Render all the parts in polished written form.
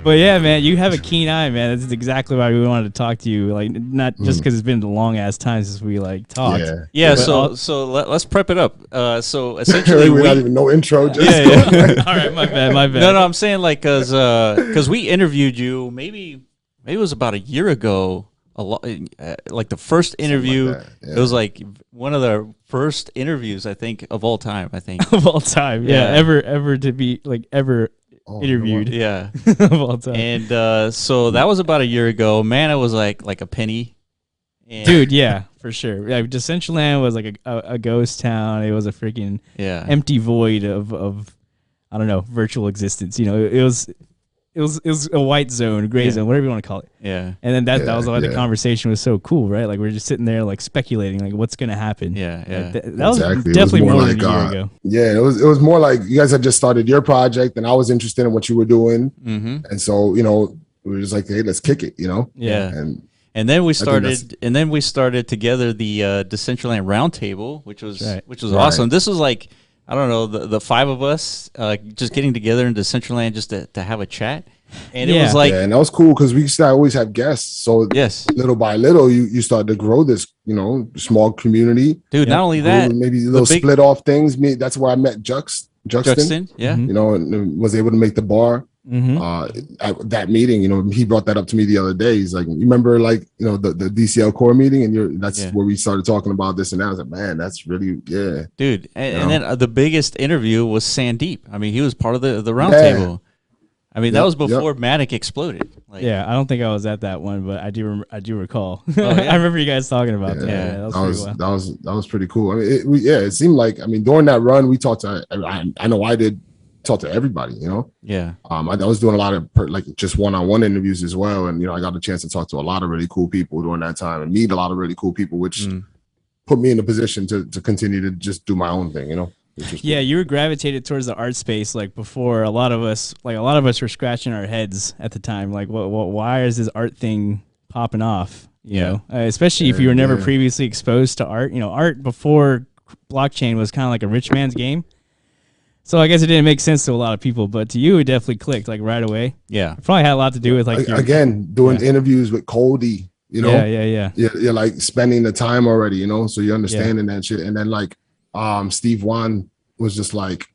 But yeah, man, you have a keen eye, man. That's exactly why we wanted to talk to you. Like, not just because it's been a long ass time since we like talked. Yeah. So let's prep it up. So essentially, we're not even no intro. Just All right, my bad. No, I'm saying like because we interviewed you maybe it was about a year ago. Like the first interview, it was like one of the first interviews I think of all time. I think of all time, ever to be like ever interviewed, of all time. And so that was about a year ago. Mania was like a penny, dude. Yeah, for sure. Yeah, Decentraland was like a ghost town. It was a freaking empty void of I don't know, virtual existence. You know, it was a white zone, gray zone, whatever you want to call it. Yeah. And then that was why the conversation was so cool, right? Like we're just sitting there like speculating like what's gonna happen. Yeah. That was definitely more than a year ago. Yeah, it was more like you guys had just started your project and I was interested in what you were doing. And so, you know, we were just like, hey, let's kick it, you know? Yeah. And then we started together the Decentraland Roundtable, which was awesome. This was like, I don't know, the five of us just getting together in Decentraland just to have a chat. And it was like, and that was cool because we used to always have guests. So little by little, you start to grow this, you know, small community. Dude, not only that, maybe little split off things. That's where I met Juxton. Yeah. You know, and was able to make the bar. At that meeting, you know, he brought that up to me the other day. He's like, you remember like, you know, the DCL core meeting, and that's where we started talking about this and that. I was like, man, that's really dude. And then the biggest interview was Sandeep. I mean, he was part of the roundtable. I mean, that was before Matic exploded. Like, I don't think I was at that one, but I do recall. I remember you guys talking about that. Yeah, that was pretty cool. I mean, it seemed like, I mean, during that run, we talked to. I know I did. Talk to everybody, you know. I was doing a lot of like just one-on-one interviews as well, and you know I got a chance to talk to a lot of really cool people during that time and meet a lot of really cool people, which put me in a position to continue to just do my own thing, you know. You were gravitated towards the art space like before a lot of us were scratching our heads at the time, like why is this art thing popping off, you know, especially if you were never previously exposed to art. You know, art before blockchain was kind of like a rich man's game. So I guess it didn't make sense to a lot of people, but to you, it definitely clicked like right away. Yeah, it probably had a lot to do with like doing interviews with Cody. You know, You're like spending the time already. You know, so you're understanding that shit. And then like, Steve Wan was just like,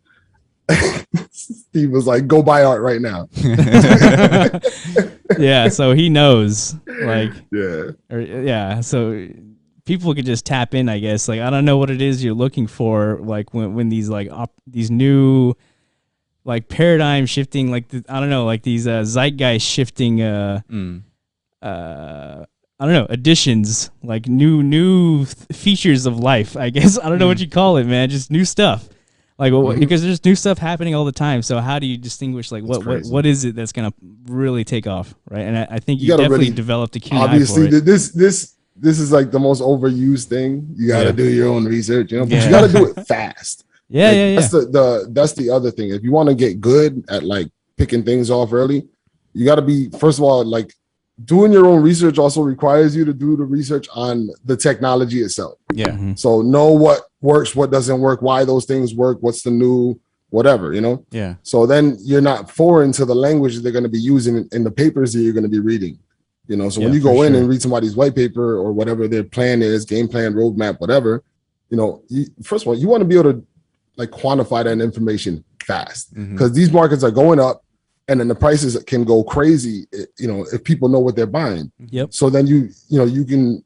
Steve was like, go buy art right now. So he knows, like, so. People could just tap in, I guess. Like, I don't know what it is you're looking for, like when these like these new like paradigm shifting, like I don't know, like these zeitgeist shifting I don't know, additions, like new features of life, I guess. I don't know what you call it, man. Just new stuff. Like because there's new stuff happening all the time. So how do you distinguish like what is it that's gonna really take off, right? And I think you definitely developed a keen eye for it. This is like the most overused thing. You got to do your own research, you know, but you got to do it fast. That's the other thing. If you want to get good at like picking things off early, you got to be, first of all, like doing your own research also requires you to do the research on the technology itself. So know what works, what doesn't work, why those things work, what's the new whatever, you know. So then you're not foreign to the language they're going to be using in the papers that you're going to be reading. You know, so when you go in and read somebody's white paper or whatever their plan is, game plan, roadmap, whatever, you know, first of all, you want to be able to like quantify that information fast because these markets are going up and then the prices can go crazy, you know, if people know what they're buying. So then you can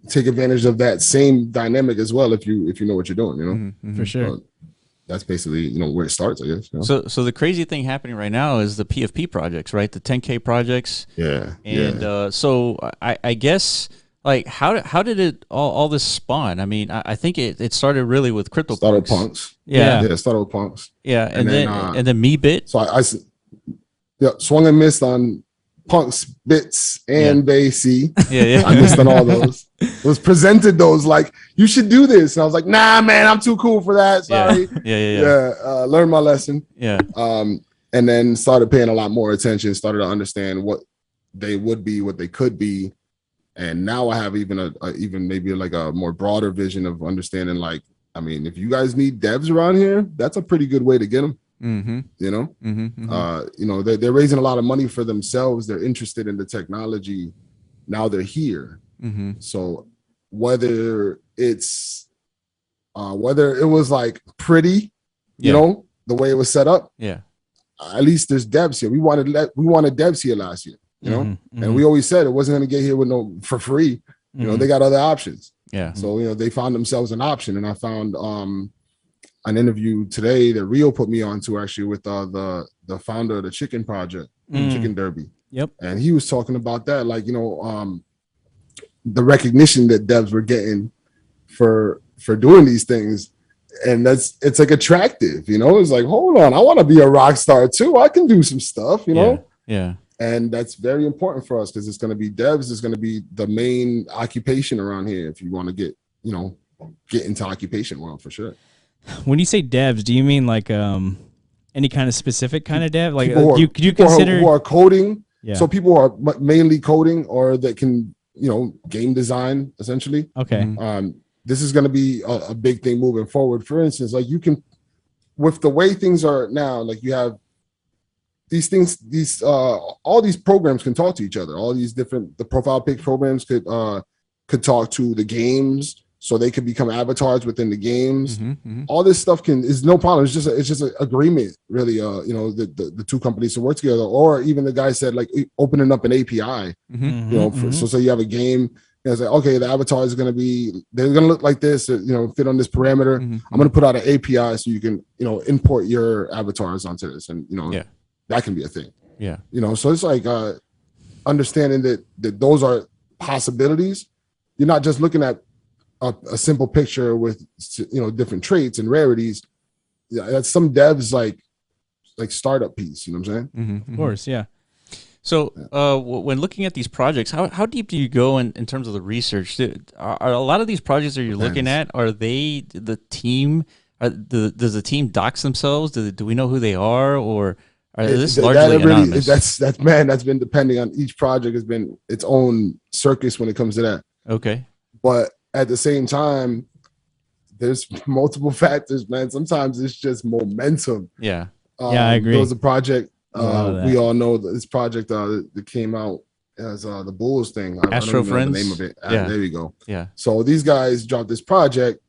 take advantage of that same dynamic as well if you know what you're doing, you know. For sure. That's basically, you know, where it starts, I guess. You know? So the crazy thing happening right now is the PFP projects, right? The 10K projects. So I guess like how did it all this spawn? I mean, I think it started really with crypto. Started with punks. It started with punks. And then me bit. So I swung and missed on punks, bits, and Bay-C. I missed on all those. It was presented those like you should do this, and I was like, nah, man, I'm too cool for that. Sorry. Learned my lesson. And then started paying a lot more attention. Started to understand what they would be, what they could be, and now I have even maybe like a more broader vision of understanding. Like, I mean, if you guys need devs around here, that's a pretty good way to get them. You know, you know, they're raising a lot of money for themselves. They're interested in the technology. Now they're here. So whether it's whether it was like pretty, you know, the way it was set up, at least there's devs here. We wanted devs here last year, you know, and we always said it wasn't going to get here with no for free. You know, they got other options. So, you know, they found themselves an option, and I found an interview today that Rio put me onto actually with the founder of the Chicken Project, Chicken Derby. And he was talking about that, like, you know, the recognition that devs were getting for doing these things. And it's like attractive, you know, it's like, hold on, I want to be a rock star too. I can do some stuff, you know? And that's very important for us because it's going to be devs. It's going to be the main occupation around here. If you want to get, you know, get into occupation world for sure. When you say devs, do you mean like any kind of specific kind of dev? Like could you consider who are coding? So people who are mainly coding or that can, you know, game design essentially. This is going to be a big thing moving forward. For instance, like you can, with the way things are now, like you have these things, all these programs can talk to each other. All these different, the profile pic programs could talk to the games, so they could become avatars within the games. All this stuff is no problem. It's just an agreement, really. You know, the two companies to work together, or even the guy said like opening up an API. You know, so you have a game. It's like, okay, the avatar is going to be, they're going to look like this, you know, fit on this parameter. I'm going to put out an API so you can, you know, import your avatars onto this, and you know, that can be a thing. You know, so it's like understanding that those are possibilities. You're not just looking at a simple picture with, you know, different traits and rarities. That's some devs like startup piece. You know what I'm saying? Of course, yeah. So when looking at these projects, how deep do you go in terms of the research? Are a lot of these projects that you're looking at, are they the team? Does the team dox themselves? Do we know who they are, or are this largely anonymous? That's been depending on each project. Has been its own circus when it comes to that. Okay, but at the same time, there's multiple factors, man. Sometimes it's just momentum. Yeah, I agree. There was a project. We all know this project that came out as the Bulls thing. Astro Friends. The name of it. There you go. Yeah. So these guys dropped this project,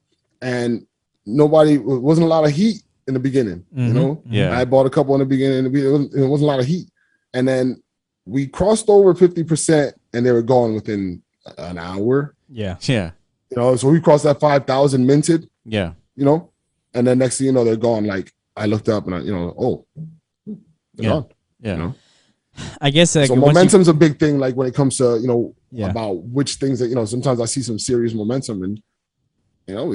and wasn't a lot of heat in the beginning. You know. Yeah. I bought a couple in the beginning. It wasn't a lot of heat, and then we crossed over 50%, and they were gone within an hour. Yeah. You know, so we crossed that 5,000 minted. Yeah. You know, and then next thing you know, they're gone. Like I looked up and Yeah. You know? I guess so momentum's a big thing, like when it comes to, you know, about which things that, you know, sometimes I see some serious momentum, and you know,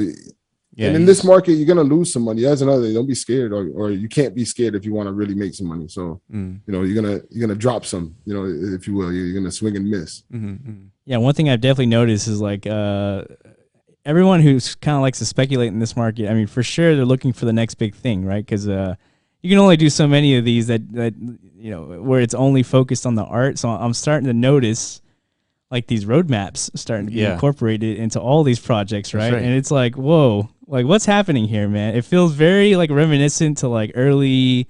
and in this market you're gonna lose some money. That's another thing. Don't be scared, or you can't be scared if you want to really make some money. So you know, you're gonna drop some, you know, if you will. You're gonna swing and miss. Yeah, one thing I've definitely noticed is like everyone who's kind of likes to speculate in this market, I mean, for sure they're looking for the next big thing, right? Because you can only do so many of these that you know, where it's only focused on the art. So I'm starting to notice like these roadmaps starting to be incorporated into all these projects, right? And it's like, whoa, like what's happening here, man? It feels very like reminiscent to like early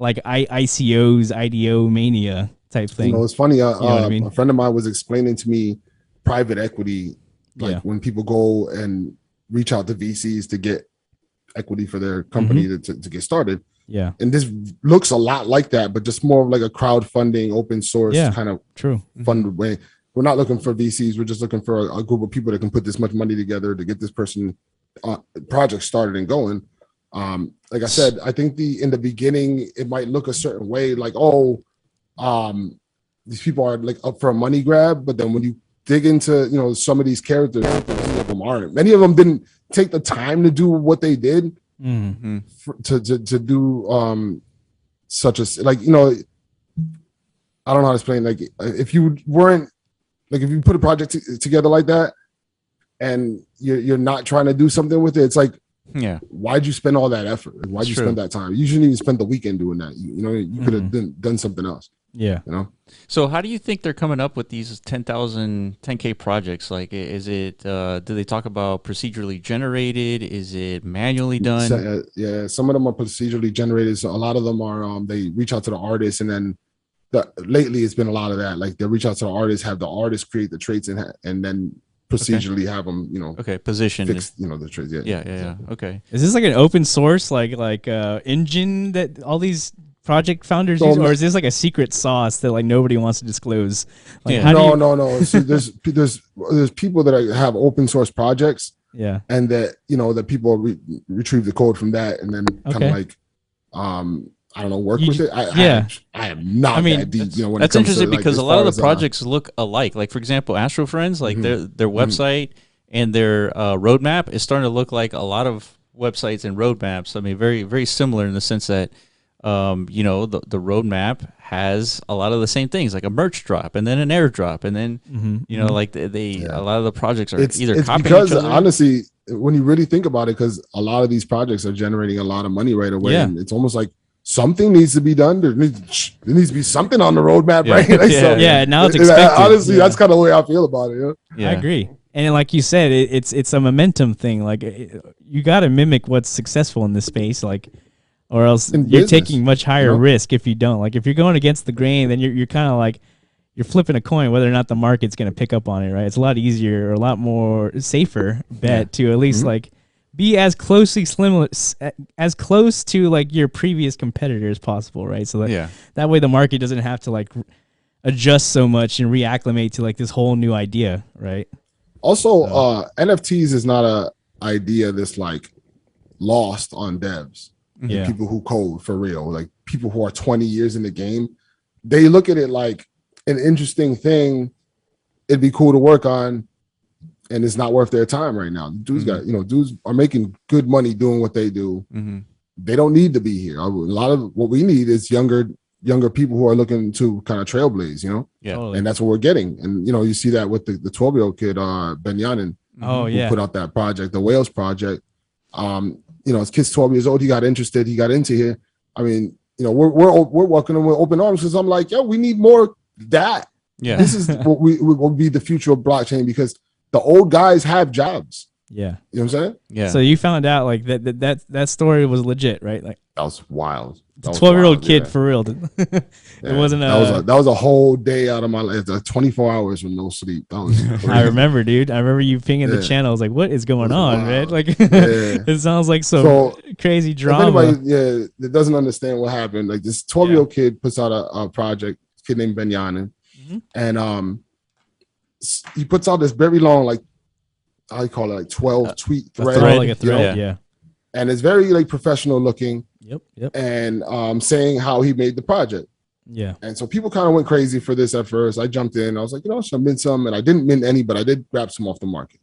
like ICOs, IDO Mania type thing. You know, it's funny. You know what I mean? A friend of mine was explaining to me private equity, like when people go and reach out to VCs to get equity for their company to get started. Yeah. And this looks a lot like that, but just more of like a crowdfunding, open source kind of funded way. We're not looking for VCs. We're just looking for a group of people that can put this much money together to get this person project started and going. Like I said, I think in the beginning, it might look a certain way, like, these people are like up for a money grab. But then when you dig into, you know, some of these characters, many of them aren't. Many of them didn't take the time to do what they did. To do such a, like, you know, I don't know how to explain. Like if you weren't, like if you put a project together like that and you're not trying to do something with it, it's like, why'd you spend all that effort? Why'd you spend that time? You shouldn't even spend the weekend doing that. You know, you could have done something else. Yeah. You know? So how do you think they're coming up with these 10K projects? Like, is it, do they talk about procedurally generated? Is it manually done? So, yeah, some of them are procedurally generated. So a lot of them are, they reach out to the artists, and then lately it's been a lot of that. Like, they reach out to the artists, have the artist create the traits, and then procedurally have them, position, fix, the traits. Yeah. Okay. Is this like an open source like engine that all these project founders use, or is this like a secret sauce that like nobody wants to disclose? Like, no. So there's people that have open source projects, and that that people retrieve the code from that, and then kind of like I don't know, work with it. I am not that deep. That's interesting because a lot of the projects look alike. Like, for example, Astro Friends, like their website and their roadmap is starting to look like a lot of websites and roadmaps. I mean, very, very similar in the sense that the roadmap has a lot of the same things, like a merch drop and then an airdrop, and then like a lot of the projects are either copying because each other. Honestly, when you really think about it, because a lot of these projects are generating a lot of money right away, and it's almost like something needs to be done. There needs to be something on the roadmap, right? Like, now it's expected. Honestly, that's kind of the way I feel about it. I agree. And like you said, it's a momentum thing. Like, you got to mimic what's successful in this space, like, or else you're taking much higher risk if you don't. Like, if you're going against the grain, then you're kind of like you're flipping a coin whether or not the market's going to pick up on it, right? It's a lot easier or a lot more safer bet to at least like be as close to like your previous competitor as possible, right? So that way the market doesn't have to like adjust so much and reacclimate to like this whole new idea, right? Also, NFTs is not a idea that's like lost on devs. People who code for real, like people who are 20 years in the game, they look at it like an interesting thing. It'd be cool to work on, and it's not worth their time right now. Dudes dudes are making good money doing what they do. They don't need to be here. A lot of what we need is younger people who are looking to kind of trailblaze, Totally. And that's what we're getting. And you see that with the 12-year-old kid, Benyanin, who put out that project, the Whales project. His kid's 12 years old. He got interested. He got into here. I mean, we're welcoming him with open arms, because I'm like, we need more that. Yeah, this is what will be the future of blockchain, because the old guys have jobs. Yeah, you know what I'm saying? Yeah. So you found out like that story was legit, right? Like, that was wild. 12-year-old kid for real. It wasn't. That was a whole day out of my life. 24 hours with no sleep. That was. I remember, dude. I remember you pinging the channel. I was like, "What is going on, man?" Like, it sounds like so crazy drama. If anybody, that doesn't understand what happened, like this 12-year-old kid puts out a project. A kid named Benyanin, and he puts out this very long, like, I call it like 12 tweet thread, like a thread, yeah. And it's very like professional looking. Yep. And saying how he made the project. Yeah. And so people kind of went crazy for this at first. I jumped in. I was like, I should mint some, and I didn't mint any, but I did grab some off the market.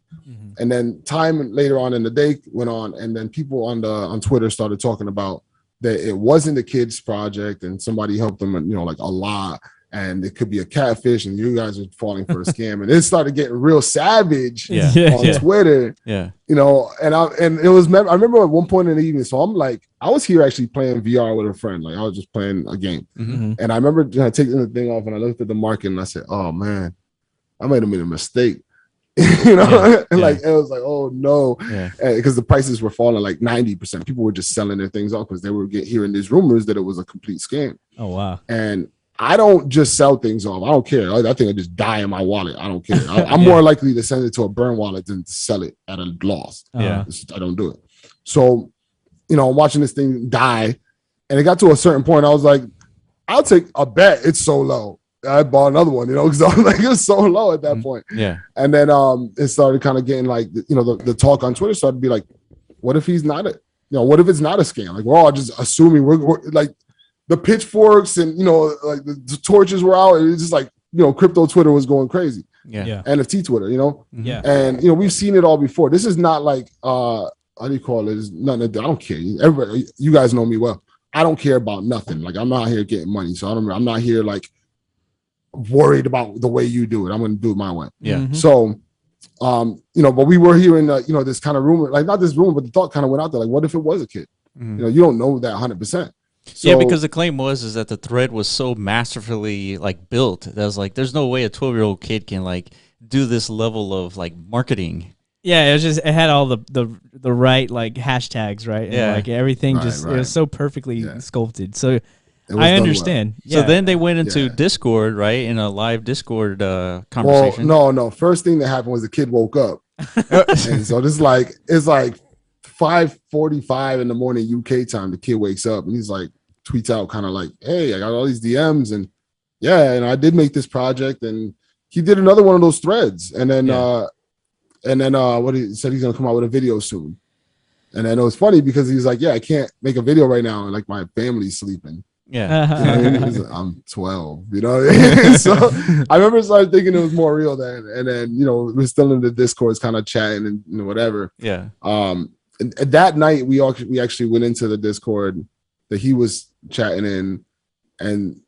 And then time later on in the day went on, and then people on Twitter started talking about that it wasn't the kid's project, and somebody helped them, like a lot. And it could be a catfish, and you guys are falling for a scam. And it started getting real savage on Twitter. Yeah. And it was, I remember at one point in the evening, so I'm like, I was here actually playing VR with a friend. Like, I was just playing a game. And I remember taking the thing off, and I looked at the market, and I said, oh man, I might have made a mistake. Like, it was like, oh no. Because the prices were falling like 90%. People were just selling their things off because they were hearing these rumors that it was a complete scam. Oh wow. And I don't just sell things off. I don't care. I think I just die in my wallet. I don't care. I'm more likely to send it to a burn wallet than to sell it at a loss. I don't do it. So, I'm watching this thing die, and it got to a certain point. I was like, I'll take a bet. It's so low. I bought another one, because I was like, it was so low at that point. Yeah. And then it started kind of getting like, the talk on Twitter started to be like, what if he's not what if it's not a scam? Like, we're all just assuming we're like, the pitchforks and like the torches were out. It was just like crypto Twitter was going crazy. Yeah. NFT Twitter, Yeah. And we've seen it all before. This is not like how do you call it? It's nothing. I don't care. Everybody, you guys know me well. I don't care about nothing. Like, I'm not here getting money, so I'm not here like worried about the way you do it. I'm going to do it my way. Yeah. So, but we were hearing this kind of rumor, like not this rumor, but the thought kind of went out there. Like, what if it was a kid? You don't know that 100%. So, yeah, because the claim is that the thread was so masterfully like built that was like, there's no way a 12-year-old kid can like do this level of like marketing. Yeah, it had all the right like hashtags, right? And like everything it was so perfectly sculpted. So I understand. Well. Yeah. So then they went into Discord, right? In a live Discord conversation. Well, no. First thing that happened was the kid woke up. And so it's like 5:45 in the morning UK time. The kid wakes up and he's like tweets out kind of like, "Hey, I got all these DMs and I did make this project." And he did another one of those threads. And then what he said, he's gonna come out with a video soon. And then it was funny because he was like, "Yeah, I can't make a video right now, and like my family's sleeping." Yeah, you know what I mean? Like, I'm 12, you know. So I remember started thinking it was more real then, and then we're still in the Discord, kind of chatting and whatever. Yeah. And that night we actually went into the Discord that he was chatting in, and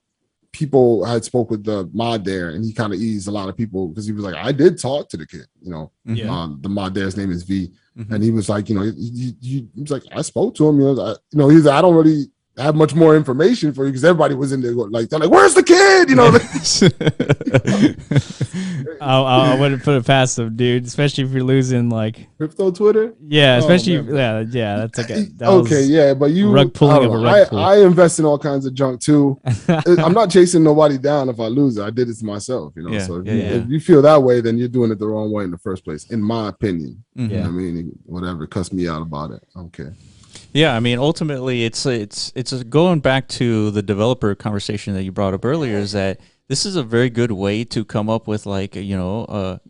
people had spoke with the mod there, and he kind of eased a lot of people because he was like, I did talk to the kid, the mod there's name is V, and he was like, he was like, I spoke to him, he's like, I don't really have much more information for you because everybody was in there like, they're like, where's the kid? I wouldn't put it past them, dude, especially if you're losing like crypto Twitter. Yeah, especially that's like but you rug pulling of a rug pull. I invest in all kinds of junk too. I'm not chasing nobody down. If I lose it, I did it to myself, so if you feel that way, then you're doing it the wrong way in the first place, in my opinion. You know what I mean, whatever, cuss me out about it, I don't care. Yeah, I mean, ultimately, it's going back to the developer conversation that you brought up earlier. Is that this is a very good way to come up with like a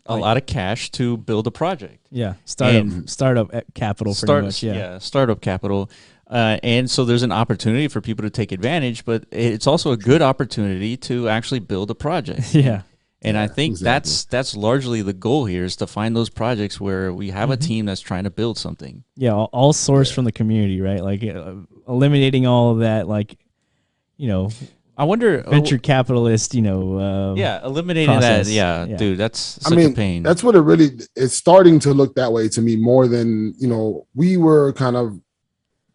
lot of cash to build a project. Yeah, startup capital, pretty much. Yeah, startup capital, and so there's an opportunity for people to take advantage, but it's also a good opportunity to actually build a project. Yeah. And I think that's largely the goal here, is to find those projects where we have a team that's trying to build something. Yeah, all sourced from the community, right? Like eliminating all of that, like, I wonder venture capitalist, eliminating process. That. Yeah, dude, that's such a pain. That's what it really is starting to look that way to me more than, we were kind of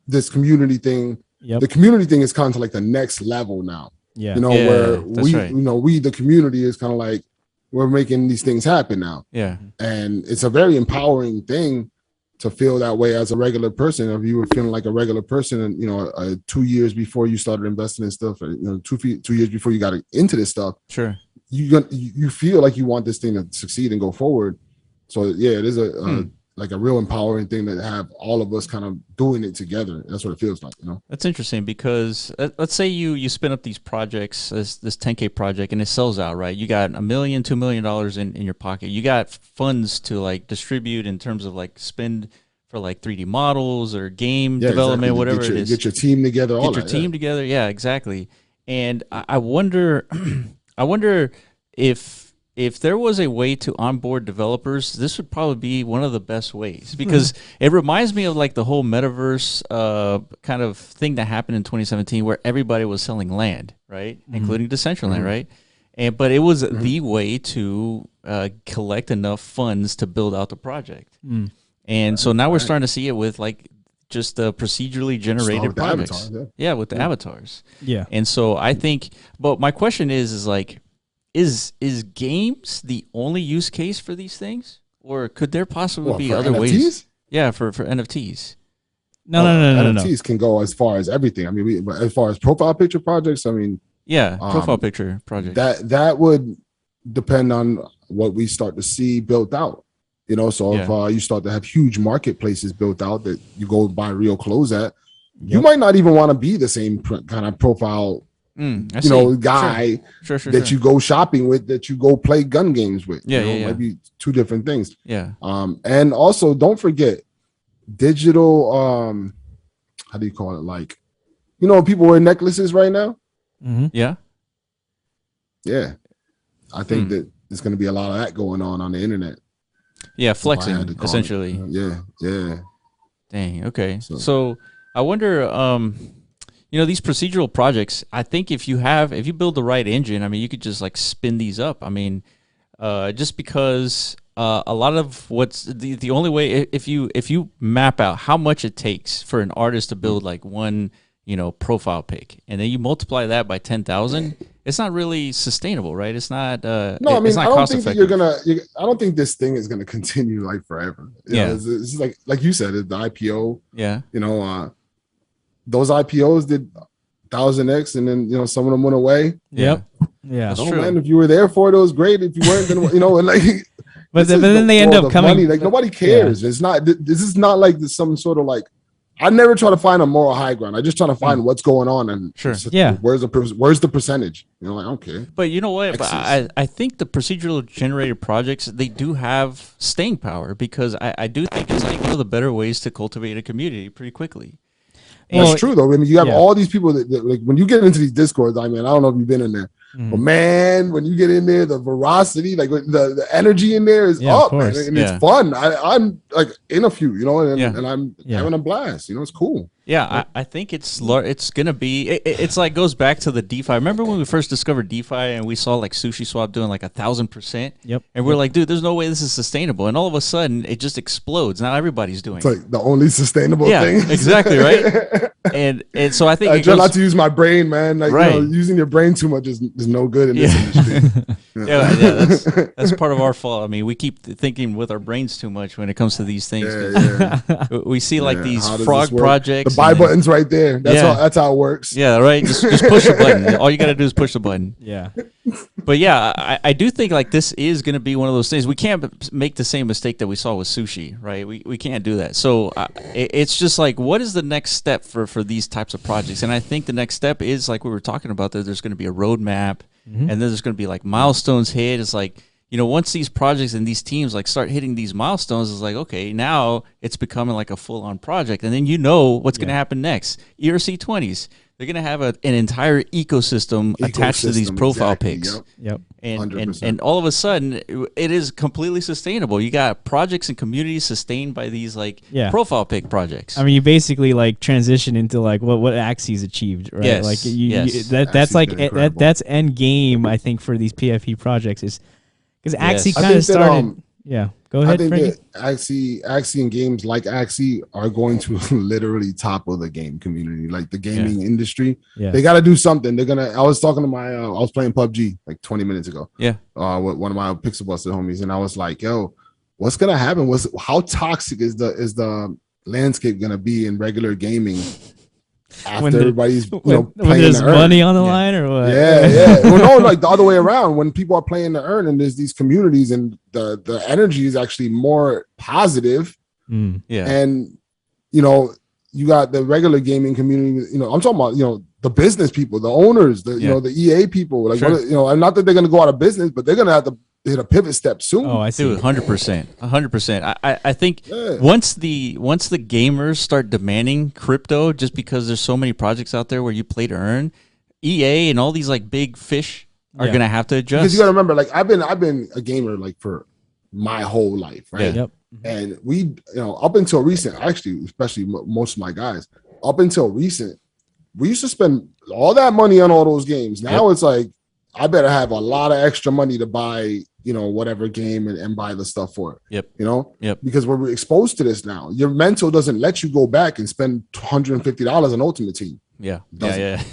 this community thing. Yep. The community thing is kind of like the next level now. Yeah. Where we the community is kind of like, we're making these things happen now. Yeah. And it's a very empowering thing to feel that way as a regular person. If you were feeling like a regular person and, 2 years before you started investing in stuff, or, 2 years before you got into this stuff, sure, you feel like you want this thing to succeed and go forward. So yeah, it is like a real empowering thing to have all of us kind of doing it together. That's what it feels like, That's interesting because let's say you spin up these projects, this 10K project, and it sells out, right? You got $1 million, $2 million in your pocket. You got funds to like distribute in terms of like spend for like 3D models or game development, whatever it is. Get your team together. Get your team together. Yeah, exactly. And I wonder, if there was a way to onboard developers, this would probably be one of the best ways, because it reminds me of like the whole Metaverse kind of thing that happened in 2017 where everybody was selling land, right? Including Decentraland, right? But it was the way to collect enough funds to build out the project. And so now we're starting to see it with like just the procedurally generated projects. Avatars, with the avatars. Yeah. And so I think, but my question is like, is games the only use case for these things, or could there possibly be other NFTs? Ways? Yeah, for NFTs. No. NFTs can go as far as everything. I mean, as far as profile picture projects, I mean, profile picture projects. That would depend on what we start to see built out. So if you start to have huge marketplaces built out that you go buy real clothes at, you might not even want to be the same kind of profile. Guy sure, that you go shopping with, that you go play gun games with. Maybe two different things. Yeah. And also don't forget digital, how do you call it? Like, people wear necklaces right now. Yeah. Yeah. I think that there's going to be a lot of that going on the internet. Yeah. Flexing, essentially. Yeah. Dang. Okay. So I wonder, these procedural projects, I think if you build the right engine, I mean, you could just like spin these up. I mean, just because a lot of what's the only way, if you map out how much it takes for an artist to build like one, profile pic, and then you multiply that by 10,000. It's not really sustainable, right? It's not. No, I mean, I don't think that I don't think this thing is gonna continue like forever. You know, it's like you said, it's the IPO. Yeah. Those IPOs did 1000x, and then some of them went away. Yep. Yeah. That's true. Man, if you were there for it, it was great. If you weren't, then and like. But then they end up coming. Money. Like nobody cares. Yeah. It's not. This is not like some sort of like. I never try to find a moral high ground. I just try to find what's going on and where's the percentage? I don't care. But you know what? But I think the procedural generated projects, they do have staying power, because I do think it's like one of the better ways to cultivate a community pretty quickly. That's true though. I mean, you have all these people that like when you get into these discords. I mean, I don't know if you've been in there. But man, when you get in there, the veracity, like the energy in there is up, man, and it's fun. I'm like in a few, and I'm having a blast. It's cool. Yeah, I think it's gonna be. It's like goes back to the DeFi. Remember when we first discovered DeFi and we saw like SushiSwap doing like 1,000%? Yep. And we're like, dude, there's no way this is sustainable. And all of a sudden, it just explodes. Now everybody's doing. It's like the only sustainable thing. Exactly right. and so I think I try not to use my brain, man. Like using your brain too much is no good in this industry. That's part of our fault. I mean, we keep thinking with our brains too much when it comes to these things. We see like these frog projects. The buy button's right there. That's how it works. Yeah, right. Just push the button. All you got to do is push the button. Yeah. But yeah, I do think like this is going to be one of those things. We can't make the same mistake that we saw with sushi, right? We can't do that. So it's just like, what is the next step for these types of projects? And I think the next step is like we were talking about, that there's going to be a roadmap, and then there's going to be like milestones hit. It's like, once these projects and these teams like start hitting these milestones, it's like, okay, now it's becoming like a full-on project. And then what's going to happen next. ERC20s, they're going to have an entire ecosystem attached to these profile pics. Yep. And all of a sudden, it is completely sustainable. You got projects and communities sustained by these like profile pic projects. I mean, you basically like transition into like what Axie's achieved, right? Yes. Like that's like that's end game, I think, for these PFP projects is. Because Axie kind of started. Go ahead, I think Franky. that Axie and games like Axie are going to literally topple the game community, like the gaming industry. Yeah. They got to do something. I was talking to I was playing PUBG like 20 minutes ago. Yeah. With one of my Pixel Busted homies, and I was like, "Yo, what's gonna happen? How toxic is the landscape gonna be in regular gaming?" After everybody's playing when there's money on the line, or what? Yeah. Well, no, like the other way around. When people are playing to earn, and there's these communities, and the energy is actually more positive. And you got the regular gaming community. I'm talking about the business people, the owners, the EA people. Like not that they're gonna go out of business, but they're gonna have to hit a pivot step soon. Oh, I see. 100%. I think once the gamers start demanding crypto, just because there's so many projects out there where you play to earn, EA and all these like big fish are gonna have to adjust. Because you gotta remember, like I've been a gamer like for my whole life, right? Yep. And we, up until recent, actually, especially most of my guys, up until recent, we used to spend all that money on all those games. Now it's like, I better have a lot of extra money to buy, whatever game and buy the stuff for it. Yep. Because we're exposed to this now. Your mental doesn't let you go back and spend $250 on Ultimate Team. Yeah. Like I'd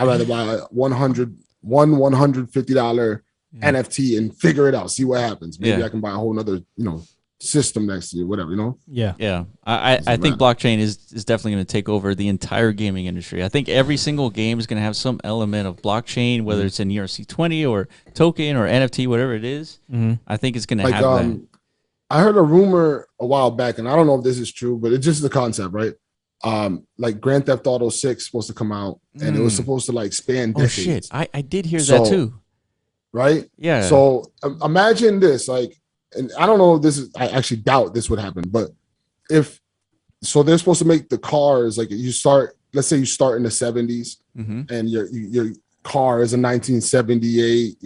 rather buy $150 NFT and figure it out, see what happens. Maybe I can buy a whole nother, system next year, whatever, Yeah. I think blockchain is definitely going to take over the entire gaming industry. I think every single game is going to have some element of blockchain, whether it's an ERC20 or token or NFT, whatever it is. I think it's going to have that. I heard a rumor a while back, and I don't know if this is true, but it's just the concept, right? Like Grand Theft Auto 6 supposed to come out, and it was supposed to like span decades. Oh shit, I did hear that too. Right? Yeah. So imagine this, like, and I don't know if I actually doubt this would happen, but they're supposed to make the cars, like let's say you start in the 70s and your car is a 1978,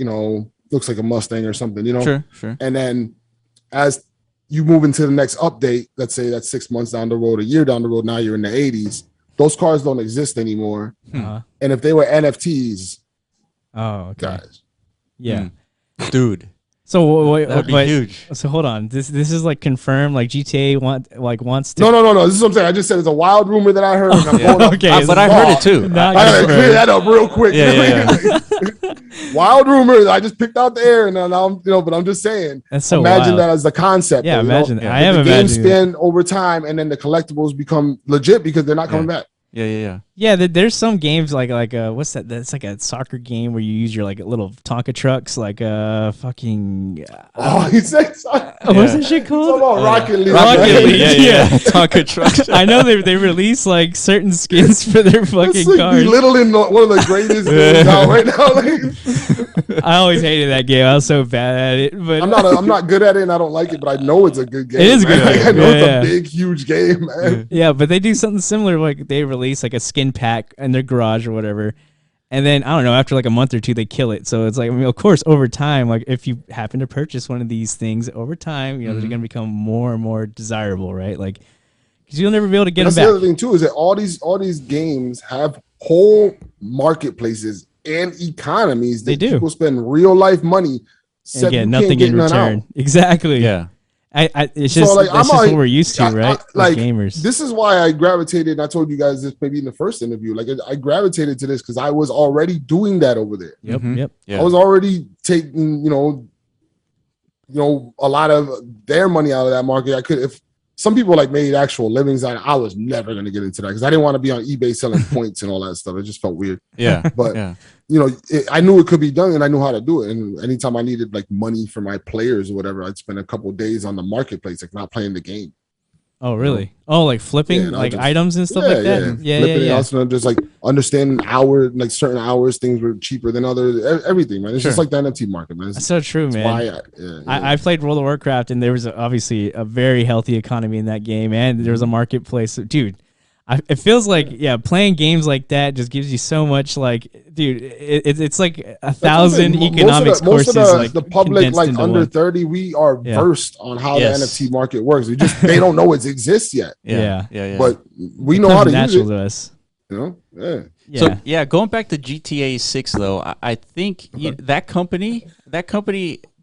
looks like a Mustang or something, Sure. And then as you move into the next update, let's say that's 6 months down the road, a year down the road, now you're in the 80s, those cars don't exist anymore. And if they were NFTs, guys. Yeah. Dude. So wait, that'd be huge. So hold on, this is like confirmed. Like GTA wants to. No. This is what I'm saying. I just said it's a wild rumor that I heard. And I'm going okay, but I heard it too. I gotta clear that up real quick. Wild rumor. I just picked out the air, and now I'm, but I'm just saying. That's so imagine wild. that as the concept. Yeah, imagine that. I have the game spin over time, and then the collectibles become legit because they're not coming back. Yeah, there's some games like what's that? That's like a soccer game where you use your like little Tonka trucks, like fucking. He said. What's that shit called? Rocket League. Rocket League. Yeah. Tonka trucks. I know they release like certain skins for their fucking like cars. Belittling one of the greatest games out right now. I always hated that game. I was so bad at it, but I'm not good at it, and I don't like it. But I know it's a good game. It is a good game. I know it's a big, huge game, man. Yeah, but they do something similar. Like they release like a skin pack in their garage or whatever, and then I don't know, after like a month or two they kill it. So it's like, I mean, of course over time, like if you happen to purchase one of these things over time, they're going to become more and more desirable, right? Like because you'll never be able to get them back. The other thing too is that all these games have whole marketplaces and economies that they do. People spend real life money and get nothing in return. Exactly. Yeah. It's just, that's just what we're used to, right? Like gamers. This is why I gravitated. I told you guys this maybe in the first interview. Like I gravitated to this because I was already doing that over there. Yep. I was already taking, a lot of their money out of that market. I could, if some people like made actual livings, I was never going to get into that because I didn't want to be on eBay selling points and all that stuff. It just felt weird. Yeah. But I knew it could be done and I knew how to do it. And anytime I needed like money for my players or whatever, I'd spend a couple of days on the marketplace, like not playing the game. Oh, really? Oh, like flipping items and stuff like that? Yeah. Also just like understanding certain hours, things were cheaper than others, everything, man. It's just like the NFT market, man. That's so true, man. I played World of Warcraft and there was obviously a very healthy economy in that game and there was a marketplace. Dude, it feels like, playing games like that just gives you so much, like, dude, it's like 1,000 economics courses. Most of the public, like under 30, we are versed on how the NFT market works. They don't know it exists yet. Yeah. But we know how to use it. To us. So going back to GTA 6 though, I think that company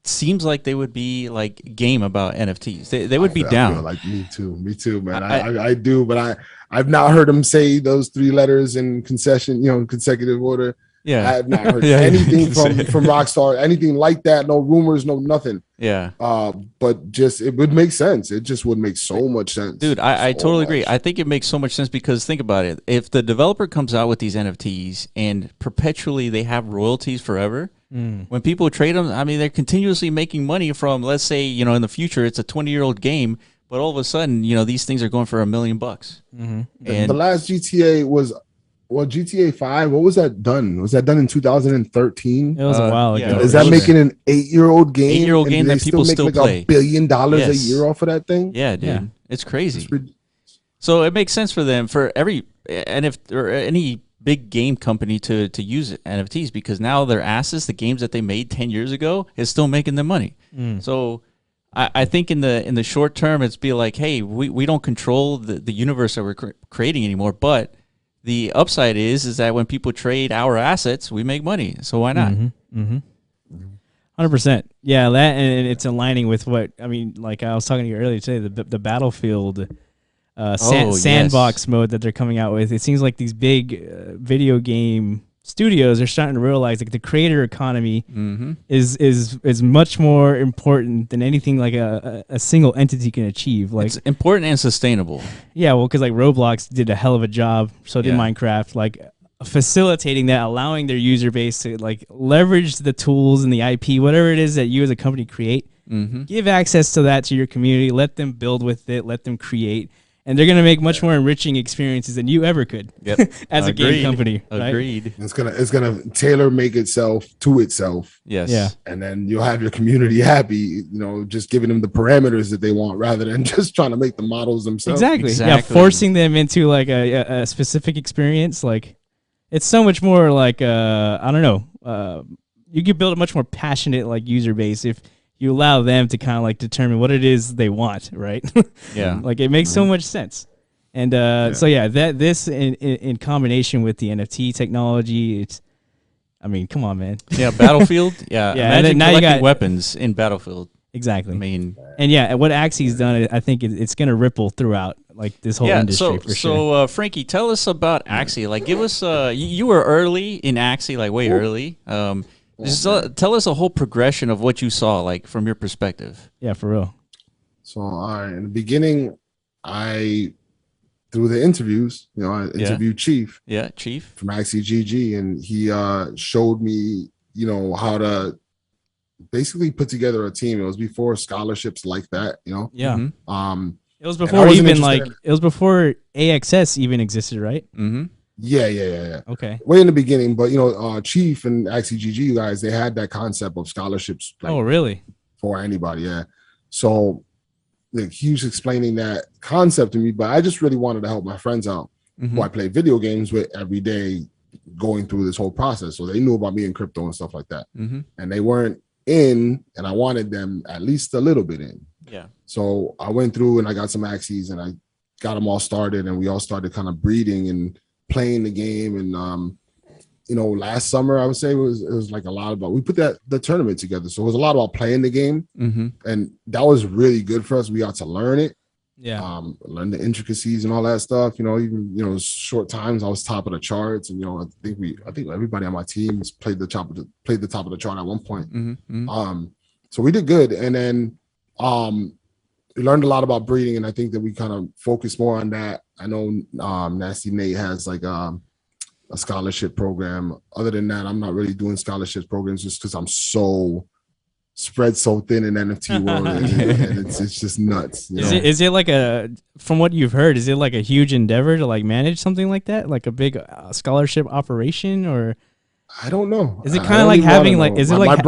seems like they would be like game about NFTs. They would be down. Like me too, man. I do, but I've not heard them say those three letters in consecutive order. Yeah, I have not heard anything from Rockstar, anything like that. No rumors, no nothing. Yeah. But just it would make sense. It just would make so much sense. Dude, I totally agree. I think it makes so much sense because think about it. If the developer comes out with these NFTs and perpetually they have royalties forever, when people trade them, I mean, they're continuously making money from, let's say, in the future, it's a 20-year-old game, but all of a sudden, these things are going for $1 million. Mm-hmm. And the last GTA was, GTA 5, what was that done? Was that done in 2013? It was a while ago. Is that making an 8-year-old game? 8-year-old game that people still play. $1 billion a year off of that thing? Yeah, dude. Yeah. It's crazy. So it makes sense for them, for any big game company to use NFTs because now their assets, the games that they made 10 years ago, is still making them money. So I think in the short term, it's be like, hey, we don't control the universe that we're creating anymore, but the upside is that when people trade our assets, we make money. So why not? 100%. Yeah, that and it's aligning with what I mean. Like I was talking to you earlier today, the Battlefield sandbox mode that they're coming out with. It seems like these big video game studios are starting to realize like the creator economy is much more important than anything like a single entity can achieve. Like it's important and sustainable. Yeah, well, because like Roblox did a hell of a job, so did Minecraft. Like facilitating that, allowing their user base to like leverage the tools and the IP, whatever it is that you as a company create, give access to that to your community, let them build with it, let them create. And they're gonna make much more enriching experiences than you ever could as a game company. Right? Agreed. It's gonna tailor make itself to itself. Yes. Yeah. And then you'll have your community happy. Just giving them the parameters that they want rather than just trying to make the models themselves. Exactly. Yeah. Forcing them into like a specific experience. Like it's so much more like I don't know. You could build a much more passionate like user base if you allow them to kind of like determine what it is they want, right? Yeah. Like it makes so much sense. And this in combination with the NFT technology, I mean, come on, man. Yeah, Battlefield. Yeah, yeah. Imagine now collecting you got weapons in Battlefield. Exactly. I mean, and yeah, what Axie's done, I think it's going to ripple throughout like this whole industry for sure. So, Franky, tell us about Axie. Like, give us. You were early in Axie, like way early. Just tell us a whole progression of what you saw, like from your perspective. Yeah, for real. So, in the beginning, through the interviews, I interviewed Chief. Yeah, Chief from Axie GG, and he showed me, how to basically put together a team. It was before scholarships like that, Yeah. Mm-hmm. It was before it was before AXS even existed, right? Mm-hmm. Yeah. Okay. Way in the beginning, but Chief and Axie GG guys, they had that concept of scholarships. Like, oh, really? For anybody, yeah. So like, he was explaining that concept to me, but I just really wanted to help my friends out who I play video games with every day, going through this whole process. So they knew about me in crypto and stuff like that, and they weren't in, and I wanted them at least a little bit in. Yeah. So I went through and I got some Axies and I got them all started, and we all started kind of breeding and playing the game. And last summer I would say it was like a lot about, we put the tournament together, so it was a lot about playing the game, and that was really good for us. We got to learn it, learn the intricacies and all that stuff. Even short times I was top of the charts, and I think everybody on my team played the top of the chart at one point. So we did good, and then we learned a lot about breeding, and I think that we kind of focused more on that. I know Nasty Nate has like a scholarship program. Other than that, I'm not really doing scholarship programs just because I'm spread so thin in NFT world, and it's just nuts. Is it like from what you've heard, is it like a huge endeavor to like manage something like that, like a big scholarship operation, or I don't know. Is it kind of like having like, is it like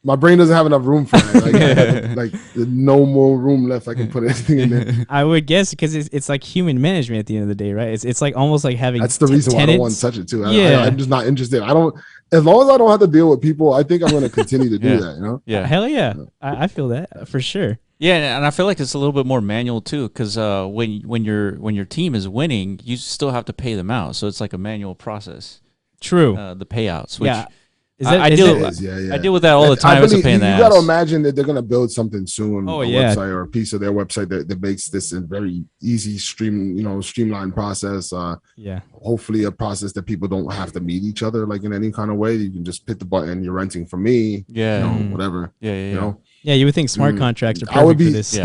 my brain doesn't have enough room for that. Like no more room left. I can put anything in there. I would guess because it's like human management at the end of the day, right? It's like almost like having. That's the reason why I don't want to touch it too. Yeah. I'm just not interested. I don't. As long as I don't have to deal with people, I think I'm going to continue to do that. Yeah. Hell yeah. I feel that for sure. Yeah, and I feel like it's a little bit more manual too, because when your team is winning, you still have to pay them out. So it's like a manual process. True. The payouts, which. Yeah. I deal with that all the time. As a pain in the ass. You got to imagine that they're going to build something soon, website or a piece of their website that makes this a very easy streamlined process. Hopefully a process that people don't have to meet each other like in any kind of way. You can just hit the button. You're renting from me. Whatever. Yeah, you would think smart contracts are perfect for this.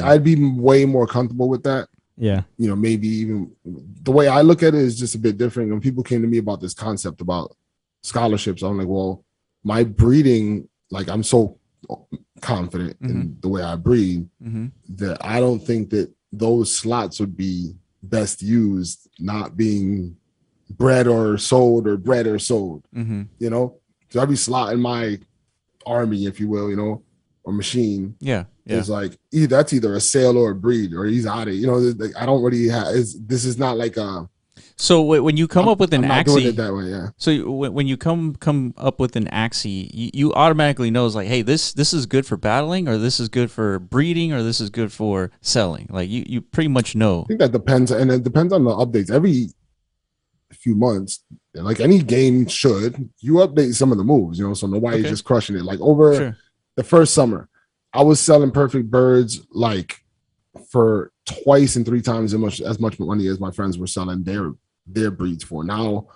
I'd be way more comfortable with that. Yeah. Maybe even the way I look at it is just a bit different. When people came to me about this concept about scholarships, I'm like, well, my breeding, like I'm so confident in the way I breed that I don't think that those slots would be best used not being bred or sold. So every slot in my army, if you will, or machine, is like that's either a sale or a breed, or he's out of I don't really have. This is not like a. So when you come up with an Axie, doing it that way, yeah. So when you come up with an Axie, you automatically knows like, hey, this is good for battling, or this is good for breeding, or this is good for selling. Like you pretty much know. I think that depends, and it depends on the updates. Every few months, like any game should, you update some of the moves, so nobody's just crushing it. Like over the first summer, I was selling perfect birds like for twice and 3 times as much money as my friends were selling their breeds for. Now,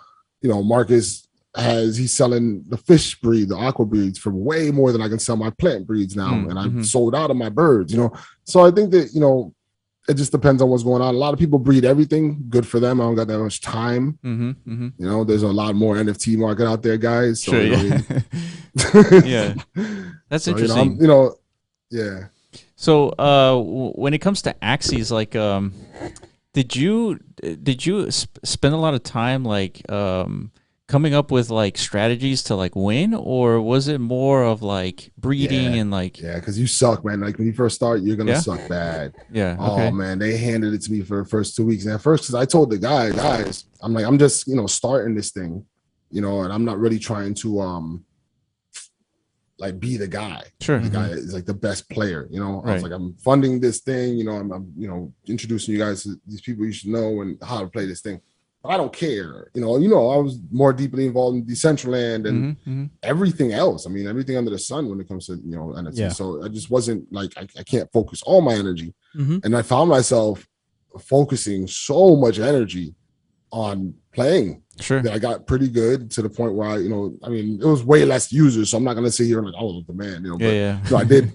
Marcus he's selling the fish breed, the aqua breeds, for way more than I can sell my plant breeds now, and I've sold out of my birds. So I think that it just depends on what's going on. A lot of people breed everything. Good for them. I don't got that much time. There's a lot more NFT market out there, guys. So, yeah, that's interesting. Yeah. So when it comes to Axies, like, did you spend a lot of time like coming up with like strategies to like win, or was it more of like breeding and like because you suck, man. Like when you first start, you're gonna suck bad. Oh man, they handed it to me for the first 2 weeks, and at first, because I told the guys, I'm like, I'm just starting this thing, and I'm not really trying to like be the guy. The guy is like the best player, I was like, I'm funding this thing, I'm introducing you guys to these people you should know and how to play this thing. I don't care. I was more deeply involved in Decentraland and everything else. I mean, everything under the sun when it comes to, NFT. Yeah. So I just wasn't like, I can't focus all my energy. And I found myself focusing so much energy on playing that I got pretty good to the point where I mean, it was way less users. So I'm not going to sit here and like, oh, the man, but I did,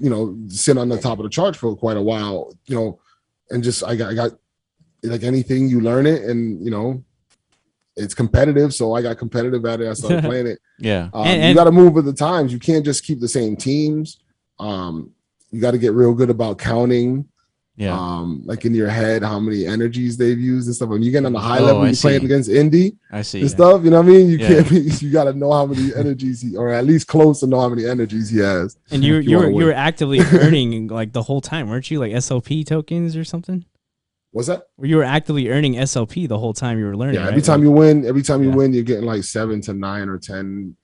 sit on the top of the chart for quite a while, and just, I got like anything, you learn it and, it's competitive. So I got competitive at it. I started playing it. Yeah. You got to move with the times. You can't just keep the same teams. You got to get real good about counting. Yeah. Like in your head, how many energies they've used and stuff. When you get on the high level, you're playing against indie. I see. And stuff. You know what I mean? You can't be, you got to know how many energies or at least close to know how many energies he has. And you were actively earning like the whole time, weren't you? Like SLP tokens or something? What's that? Where you were actively earning SLP the whole time you were learning. Yeah, every time you win, you're getting like 7 to 9 or 10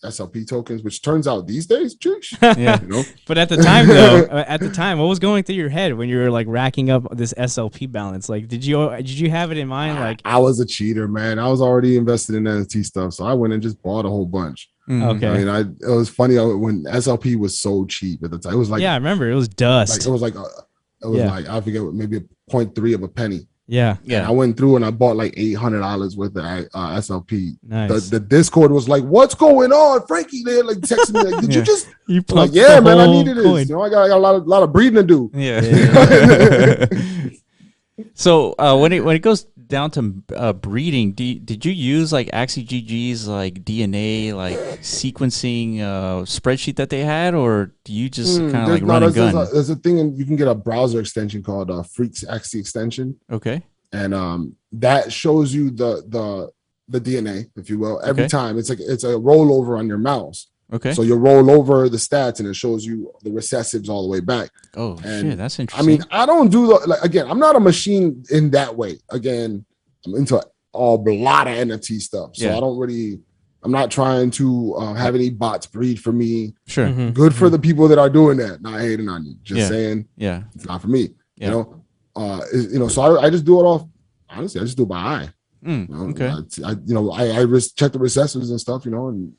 SLP tokens, which turns out these days, yeah. But at the time though, what was going through your head when you were like racking up this SLP balance? Like, did you have it in mind? Like, I was a cheater, man. I was already invested in NFT stuff, so I went and just bought a whole bunch. Okay. I mean, it was funny when SLP was so cheap at the time. It was like, yeah, I remember it was dust. Like, it was like I forget, maybe a 0.3 of a penny. Yeah. And I went through and I bought like $800 worth of SLP. Nice. The Discord was like, "What's going on, Franky?" They like texting me like, "Did you just?" You like, yeah, man, I needed this. I got a lot of breeding to do. Yeah. So when it goes down to breeding, did you use like Axie GG's like DNA like sequencing spreadsheet that they had, or do you just kind of like run and gun? There's a thing, and you can get a browser extension called Freaks Axie extension. Okay. And that shows you the DNA, if you will, every time. It's a rollover on your mouse. Okay. So you roll over the stats and it shows you the recessives all the way back. Oh, and shit, that's interesting. I mean, I don't do again, I'm not a machine in that way. Again, I'm into a lot of NFT stuff. So I'm not trying to have any bots breed for me. Sure. Mm-hmm. Good for the people that are doing that. Not hating on you. Just saying, it's not for me. Yeah. So I just do it off. Honestly, I just do it by eye. Okay. I check the recessives and stuff, and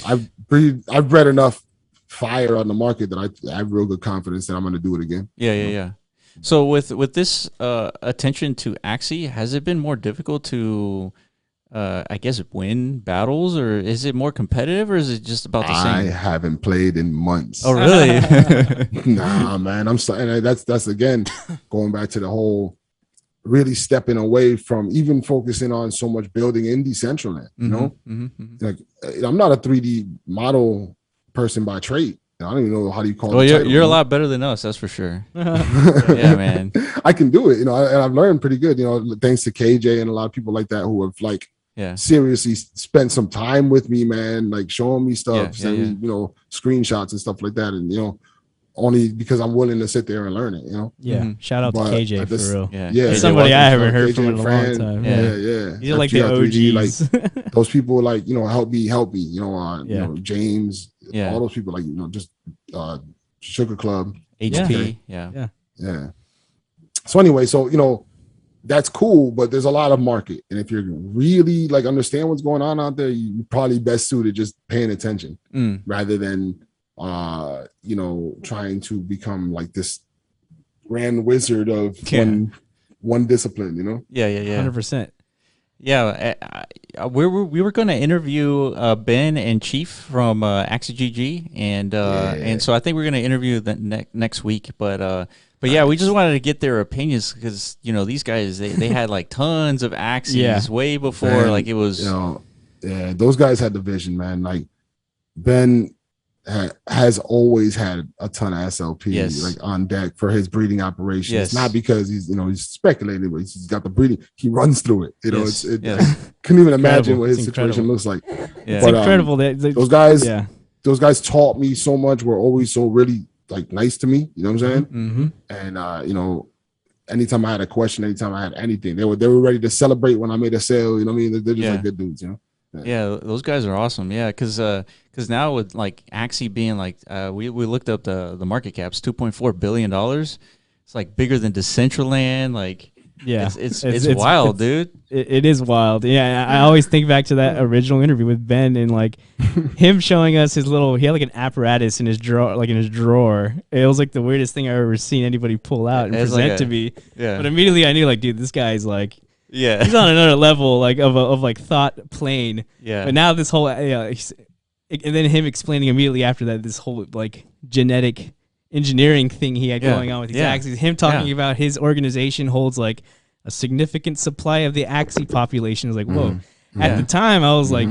I've bred enough fire on the market that I have real good confidence that I'm going to do it again. Yeah. So with this attention to Axie, has it been more difficult to, I guess, win battles, or is it more competitive, or is it just about the same? I haven't played in months. Oh, really? Nah, man. I'm sorry. That's again going back to the whole really stepping away from even focusing on so much building in Decentraland. Like I'm not a 3D model person by trade. I don't even know how do you call it. Well, you're a lot better than us, that's for sure. Yeah, man. I can do it, and I've learned pretty good, thanks to KJ and a lot of people like that who have like seriously spent some time with me, man, like showing me stuff, sending me, screenshots and stuff like that, and only because I'm willing to sit there and learn it, Yeah. Shout out to KJ for real. Yeah. Somebody I haven't heard from in a long time. Yeah. These are like the OGs. Like those people like, help me, James, all those people like, just Sugar Club. HP. Yeah. So anyway, so that's cool, but there's a lot of market. And if you're really like understand what's going on out there, you're probably best suited just paying attention rather than trying to become like this grand wizard of one discipline, Yeah. 100%. Yeah, we were going to interview Ben and Chief from Axie GG, and so I think we're going to interview the next week. But yeah, we just wanted to get their opinions because these guys they had like tons of Axies way before like it was. Those guys had the vision, man. Like Ben has always had a ton of SLP like on deck for his breeding operation. It's not because he's he's speculating, but he's got the breeding. He runs through it. I couldn't even imagine what his situation looks like. It's incredible that those guys taught me so much. Were always so really like nice to me. You know what I'm saying? And anytime I had a question, anytime I had anything, they were ready to celebrate when I made a sale. You know what I mean? They're just like good dudes. Yeah, those guys are awesome. Yeah, because now with like Axie being like we looked up the market cap's $2.4 billion. It's like bigger than Decentraland. Like Yeah, it's wild, dude. It is wild. Yeah, I always think back to that original interview with Ben and like him showing us his little. He had like an apparatus in his drawer, It was like the weirdest thing I've ever seen anybody pull out and present to me. Yeah. But immediately I knew, like, dude, this guy's like, he's on another level, like of like thought plane. Yeah. But now this whole, and then him explaining immediately after that this whole like genetic engineering thing he had going on with these Axies. Him talking about his organization holds like a significant supply of the Axie population. I was like, whoa. At the time, I was like,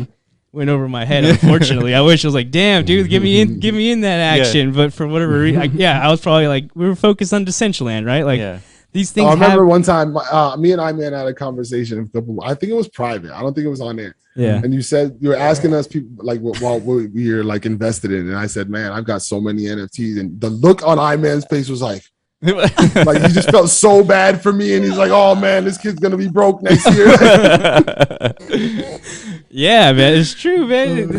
went over my head. Unfortunately, I wish I was like, damn, dude, give me in that action. But for whatever reason, I was probably like, we were focused on Decentraland, right? Like these things. I remember one time, me and I-Man had a conversation. I think it was private. I don't think it was on air. Yeah. And you said you were asking us people like what we were like invested in, and I said, man, I've got so many NFTs, and the look on I-Man's face was like he just felt so bad for me, and he's like, oh man, this kid's gonna be broke next year. Yeah, man, it's true, man.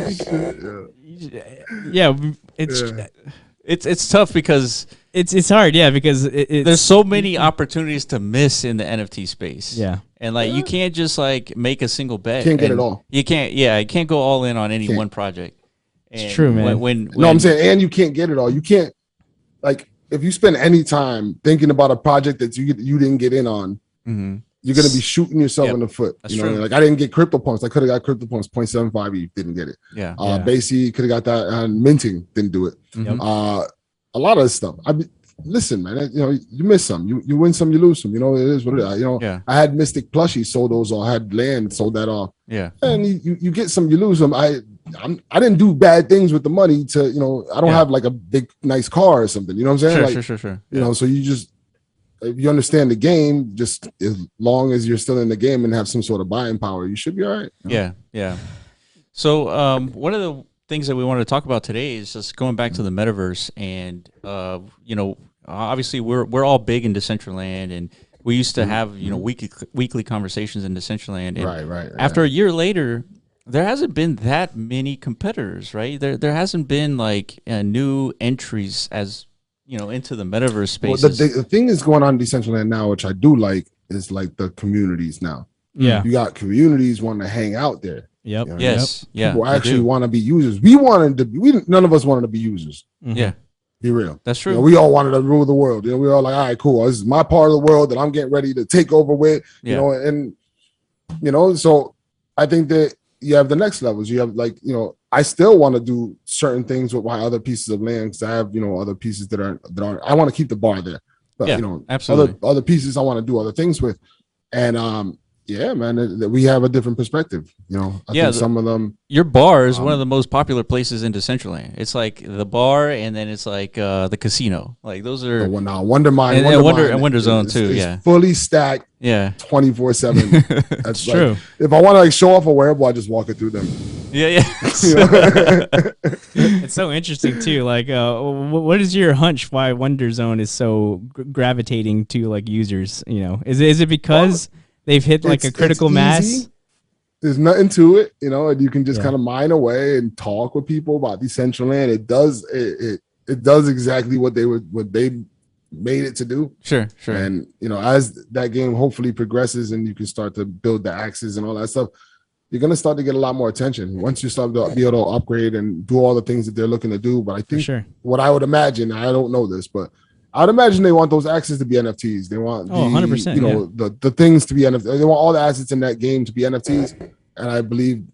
It's tough because it's hard, because there's so many opportunities to miss in the NFT space. Yeah. And like you can't just like make a single bet. Can't get it all. You can't go all in on any one project. And it's true, man. No, I'm saying, and you can't get it all. You can't, like, if you spend any time thinking about a project that you didn't get in on, you're gonna be shooting yourself in the foot. That's you know, true. like I didn't get CryptoPunks. I could have got CryptoPunks 0.75. You didn't get it. Yeah. Basically, could have got that. And Minting didn't do it. A lot of stuff. Listen, man, you miss some, you win some, you lose some, it is what it is. I had Mystic plushies, sold those off. I had land, sold that off. Yeah. And you get some, you lose them. I didn't do bad things with the money to, I don't have like a big, nice car or something. You know what I'm saying? Sure. So you just, if you understand the game, just as long as you're still in the game and have some sort of buying power, you should be all right. Yeah. So one of the things that we wanted to talk about today is just going back to the metaverse, and obviously we're all big in Decentraland, and we used to have weekly conversations in Decentraland. And right. After a year later, there hasn't been that many competitors, right? There hasn't been like new entries as into the metaverse space. Well, the thing is going on in Decentraland now, which I do like, is like the communities now. Yeah, you got communities wanting to hang out there. Yep. Yes. Yeah. People actually want to be users. None of us wanted to be users. Yeah. Be real. That's true. We all wanted to rule the world. We were all like, all right, cool. This is my part of the world that I'm getting ready to take over with. So I think that you have the next levels. You have I still want to do certain things with my other pieces of land, because I have, other pieces that aren't. I want to keep the bar there. But absolutely. Other pieces I want to do other things with. And yeah, man, we have a different perspective. I think some of them. Your bar is one of the most popular places in Decentraland. It's like the bar, and then it's like the casino. Like those are Wonder Mine, and Wonder Zone too. It's fully stacked. Yeah, 24/7. That's true. If I want to show off a wearable, I just walk it through them. Yeah. It's so interesting too. Like, what is your hunch why Wonder Zone is so gravitating to like users? Is it because they've hit like a critical mass? There's nothing to it, and you can just kind of mine away and talk with people about Decentraland. It does exactly what they made it to do. Sure. And as that game hopefully progresses and you can start to build the axes and all that stuff, you're gonna start to get a lot more attention once you start to be able to upgrade and do all the things that they're looking to do. But I think what I would imagine, I don't know this, but I'd imagine they want those assets to be NFTs. They want 100%, the things to be NFTs. They want all the assets in that game to be NFTs. And I believe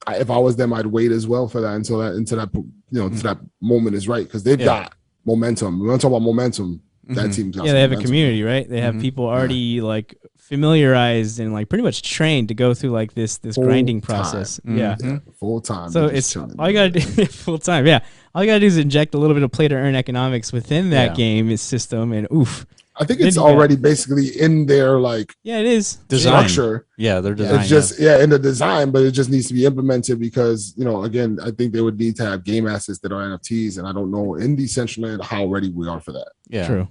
if I was them, I'd wait as well for that until that moment is right, because they've got momentum. We want to talk about momentum. That team's got they have a community, right? They have people already like familiarized and like pretty much trained to go through like this grinding process. Yeah, full time. So it's all you gotta do full time. Yeah, all you gotta do is inject a little bit of play to earn economics within that game system, and oof. I think it's already basically in their like it is design structure. Yeah, their design. It's just in the design, but it just needs to be implemented, because again, I think they would need to have game assets that are NFTs, and I don't know in Decentraland how ready we are for that. Yeah, true.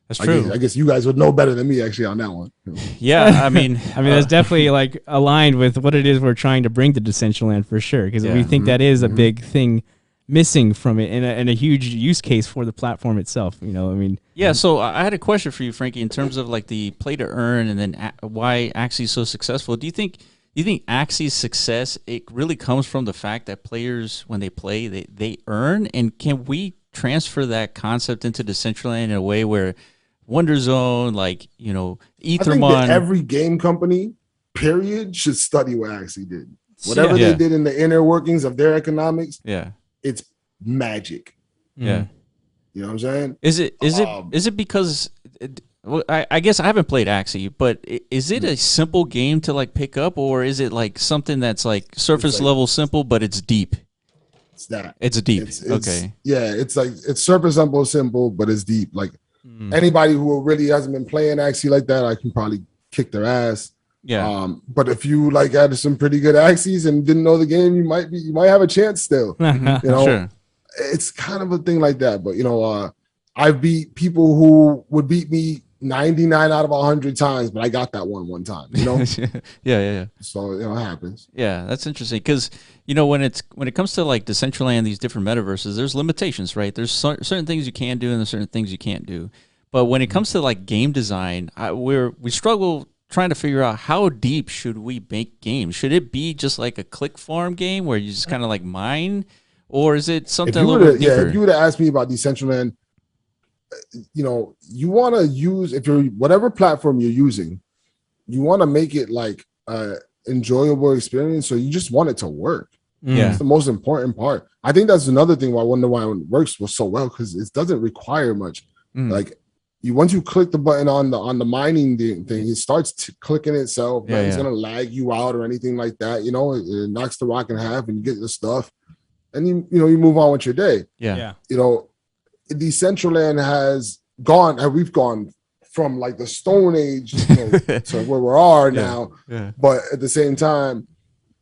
That's true. I guess you guys would know better than me actually on that one. Yeah, I mean, that's definitely like aligned with what it is we're trying to bring to Decentraland for sure, because we think that is a big thing missing from it, and a huge use case for the platform itself. You know, I mean, yeah. So I had a question for you, Franky, in terms of like the play to earn, and then why Axie is so successful. Do you think Axie's success, it really comes from the fact that players, when they play, they earn, and can we transfer that concept into Decentraland in a way where Wonder Zone, like, you know, Ethermon, I think that every game company, period, should study what Axie did. Whatever they did in the inner workings of their economics, it's magic. Yeah. You know what I'm saying? Is it because well, I guess I haven't played Axie, but is it a simple game to like pick up, or is it like something that's like surface level simple, but it's deep? It's that. It's deep. Okay. Yeah, it's like it's surface simple, but it's deep. Like anybody who really hasn't been playing Axie like that, I can probably kick their ass. Yeah. But if you like had some pretty good Axies and didn't know the game, you might have a chance still. You know, sure. It's kind of a thing like that. But you know, I've beat people who would beat me 99 out of 100 times, but I got that one time, you know? yeah. So, you know, it happens. Yeah, that's interesting because, you know, when it comes to like Decentraland, these different metaverses, there's limitations, right? There's certain things you can do and there's certain things you can't do. But when it comes to like game design, we struggle trying to figure out how deep should we make games? Should it be just like a click farm game where you just kind of like mine? Or is it something a little bit deeper? Yeah, if you would have asked me about Decentraland, you know, you want to use, if you're whatever platform you're using, you want to make it like enjoyable experience. So you just want it to work. Yeah, it's the most important part. I think that's another thing why I wonder why it works so well, because it doesn't require much. Like once you click the button on the mining thing, it starts clicking itself. It's gonna lag you out or anything like that. You know, it knocks the rock in half and you get the stuff, and you move on with your day. Yeah. You know, Decentraland has gone, and we've gone from like the Stone Age, you know, to where we are now. But at the same time,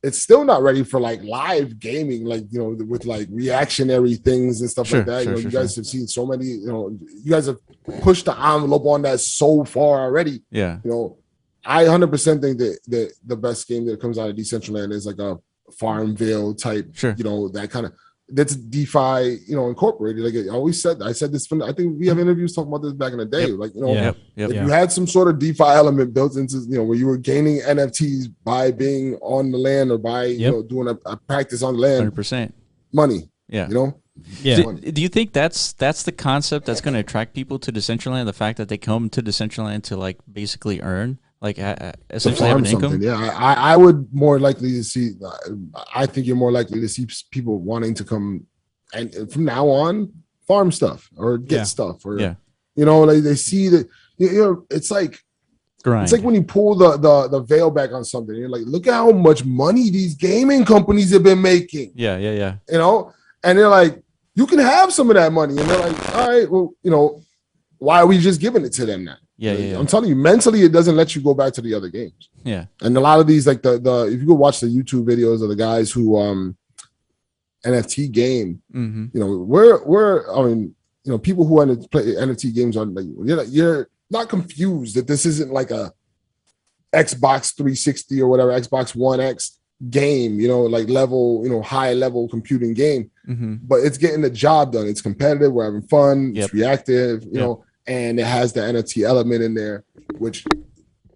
it's still not ready for like live gaming, like, you know, with like reactionary things and stuff like that. You guys have seen so many, you know, you guys have pushed the envelope on that so far already. Yeah. You know, I 100% think that the best game that comes out of Decentraland is like a Farmville type, you know, that kind of, that's DeFi, you know, incorporated. Like I said this from, I think we have interviews talking about this back in the day. Like, you know, if you had some sort of DeFi element built into, you know, where you were gaining NFTs by being on the land or by, you know, doing a practice on the land, 100% money. Yeah. You know? Yeah. Do you think that's the concept that's going to attract people to Decentraland? The fact that they come to Decentraland to like basically earn, like essentially have an income? Yeah, I would more likely to see. I think you're more likely to see people wanting to come and from now on farm stuff or get stuff, or you know, like they see that, you know, it's like grind. It's like when you pull the veil back on something. You're like, look at how much money these gaming companies have been making. Yeah. You know, and they're like, you can have some of that money, and they're like, all right, well, you know, why are we just giving it to them now? Yeah. I'm telling you, mentally, it doesn't let you go back to the other games. Yeah. And a lot of these, like the if you go watch the YouTube videos of the guys who NFT game, you know, we're I mean, you know, people who want to play NFT games are like, you're not confused that this isn't like a Xbox 360 or whatever, Xbox One X game, you know, like level, you know, high level computing game, but it's getting the job done. It's competitive. We're having fun. It's reactive, you know. And it has the NFT element in there, which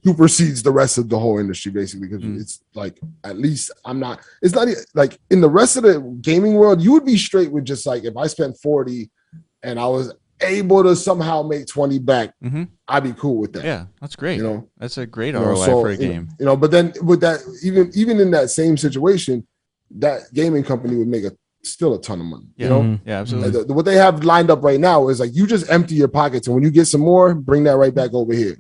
supersedes the rest of the whole industry, basically, because it's like, at least it's not like in the rest of the gaming world, you would be straight with just like, if I spent 40 and I was able to somehow make 20 back, I'd be cool with that. Yeah, that's great. You know, that's a great ROI for a game. You know, but then with that, even in that same situation, that gaming company would make still a ton of money. You know, yeah, absolutely. Like what they have lined up right now is like, you just empty your pockets, and when you get some more, bring that right back over here.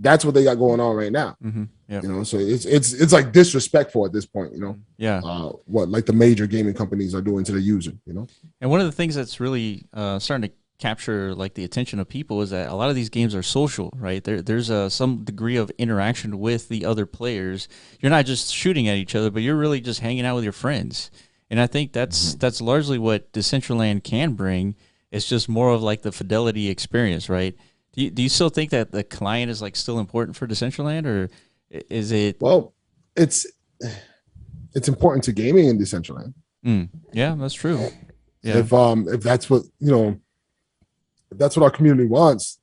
That's what they got going on right now. You know, so it's like disrespectful at this point. You know, what like the major gaming companies are doing to the user. You know, and one of the things that's really starting to capture like the attention of people is that a lot of these games are social, right? There's some degree of interaction with the other players. You're not just shooting at each other, but you're really just hanging out with your friends. And I think that's largely what Decentraland can bring. It's just more of like the fidelity experience, right? Do you still think that the client is like still important for Decentraland, or is it? Well, it's important to gaming in Decentraland. Yeah, that's true. If that's what if that's what our community wants,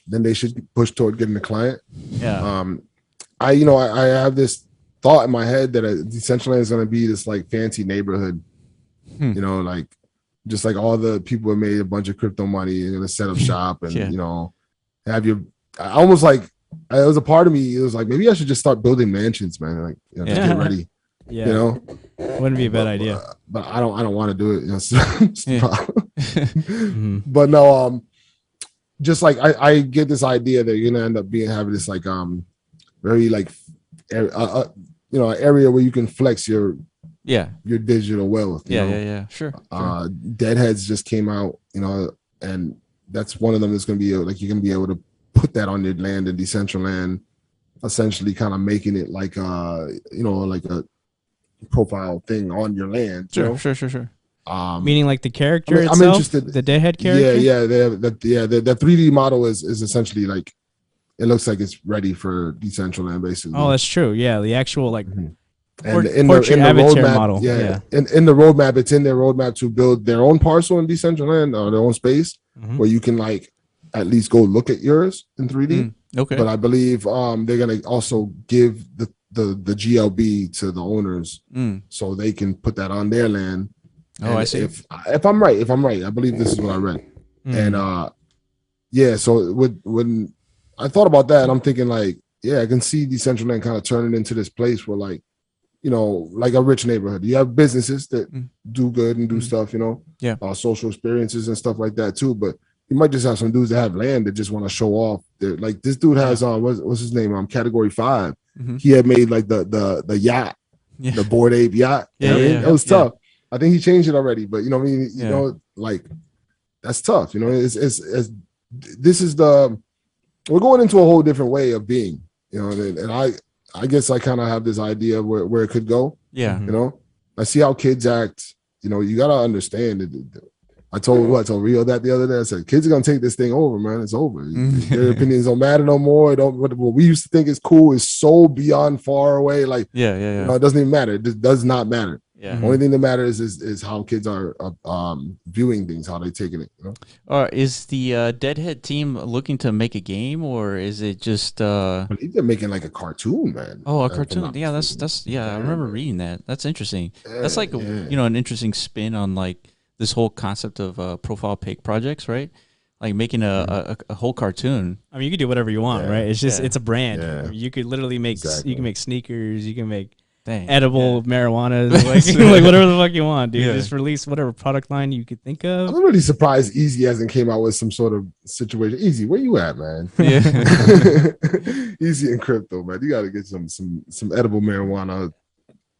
then they should push toward getting a client. I have this thought in my head that Decentraland is going to be this like fancy neighborhood, like just like all the people who made a bunch of crypto money and going to set up shop and have your. I almost like it was a part of me. It was like maybe I should just start building mansions, man. Like to get ready. Wouldn't be a bad idea. But I don't want to do it. But no, just like I get this idea that you're gonna end up having this like very like an area where you can flex your digital wealth. Sure. Deadheads just came out, and that's one of them that's gonna be like you're gonna be able to put that on your land in Decentraland, essentially kind of making it like like a profile thing on your land. Sure. Meaning like the character itself, I'm interested. The Deadhead character. The 3D model is essentially like it looks like it's ready for Decentraland basically. Oh, that's true. Yeah, the actual like and in the roadmap model. In the roadmap, it's in their roadmap to build their own parcel in Decentraland or their own space where you can like at least go look at yours in 3D. Okay. But I believe they're gonna also give the GLB to the owners so they can put that on their land. Oh, I see. If I'm right, I believe this is what I read. And so when I thought about that, and I'm thinking like, I can see Decentraland kind of turning into this place where like, like a rich neighborhood. You have businesses that do good and do stuff, social experiences and stuff like that too. But you might just have some dudes that have land that just want to show off. Like this dude has what's his name? Category 5. He had made like the yacht, the Bored Ape yacht. It was tough. I think he changed it already, but like that's tough. It's this is we're going into a whole different way of being. And I guess I kind of have this idea of where it could go. I see how kids act. You gotta understand it. I told Rio that the other day. I said, kids are gonna take this thing over, man. It's over. Their opinions don't matter no more. What we used to think is cool is so beyond far away. Like, it doesn't even matter. It does not matter. Only thing that matters is how kids are viewing things, how they taking it. Is the Deadhead team looking to make a game, or is it just? I believe they're making like a cartoon, man. Oh, a cartoon. Yeah, that's. I remember reading that. That's interesting. That's like an interesting spin on like this whole concept of profile pic projects, right? Like making a whole cartoon. I mean, you can do whatever you want, right? It's just it's a brand. I mean, you could literally make you can make sneakers. You can make. Edible marijuana, like whatever the fuck you want, dude. Just release whatever product line you could think of. I'm really surprised Easy hasn't came out with some sort of situation. Easy, where you at, man? Easy and crypto, man. You got to get some edible marijuana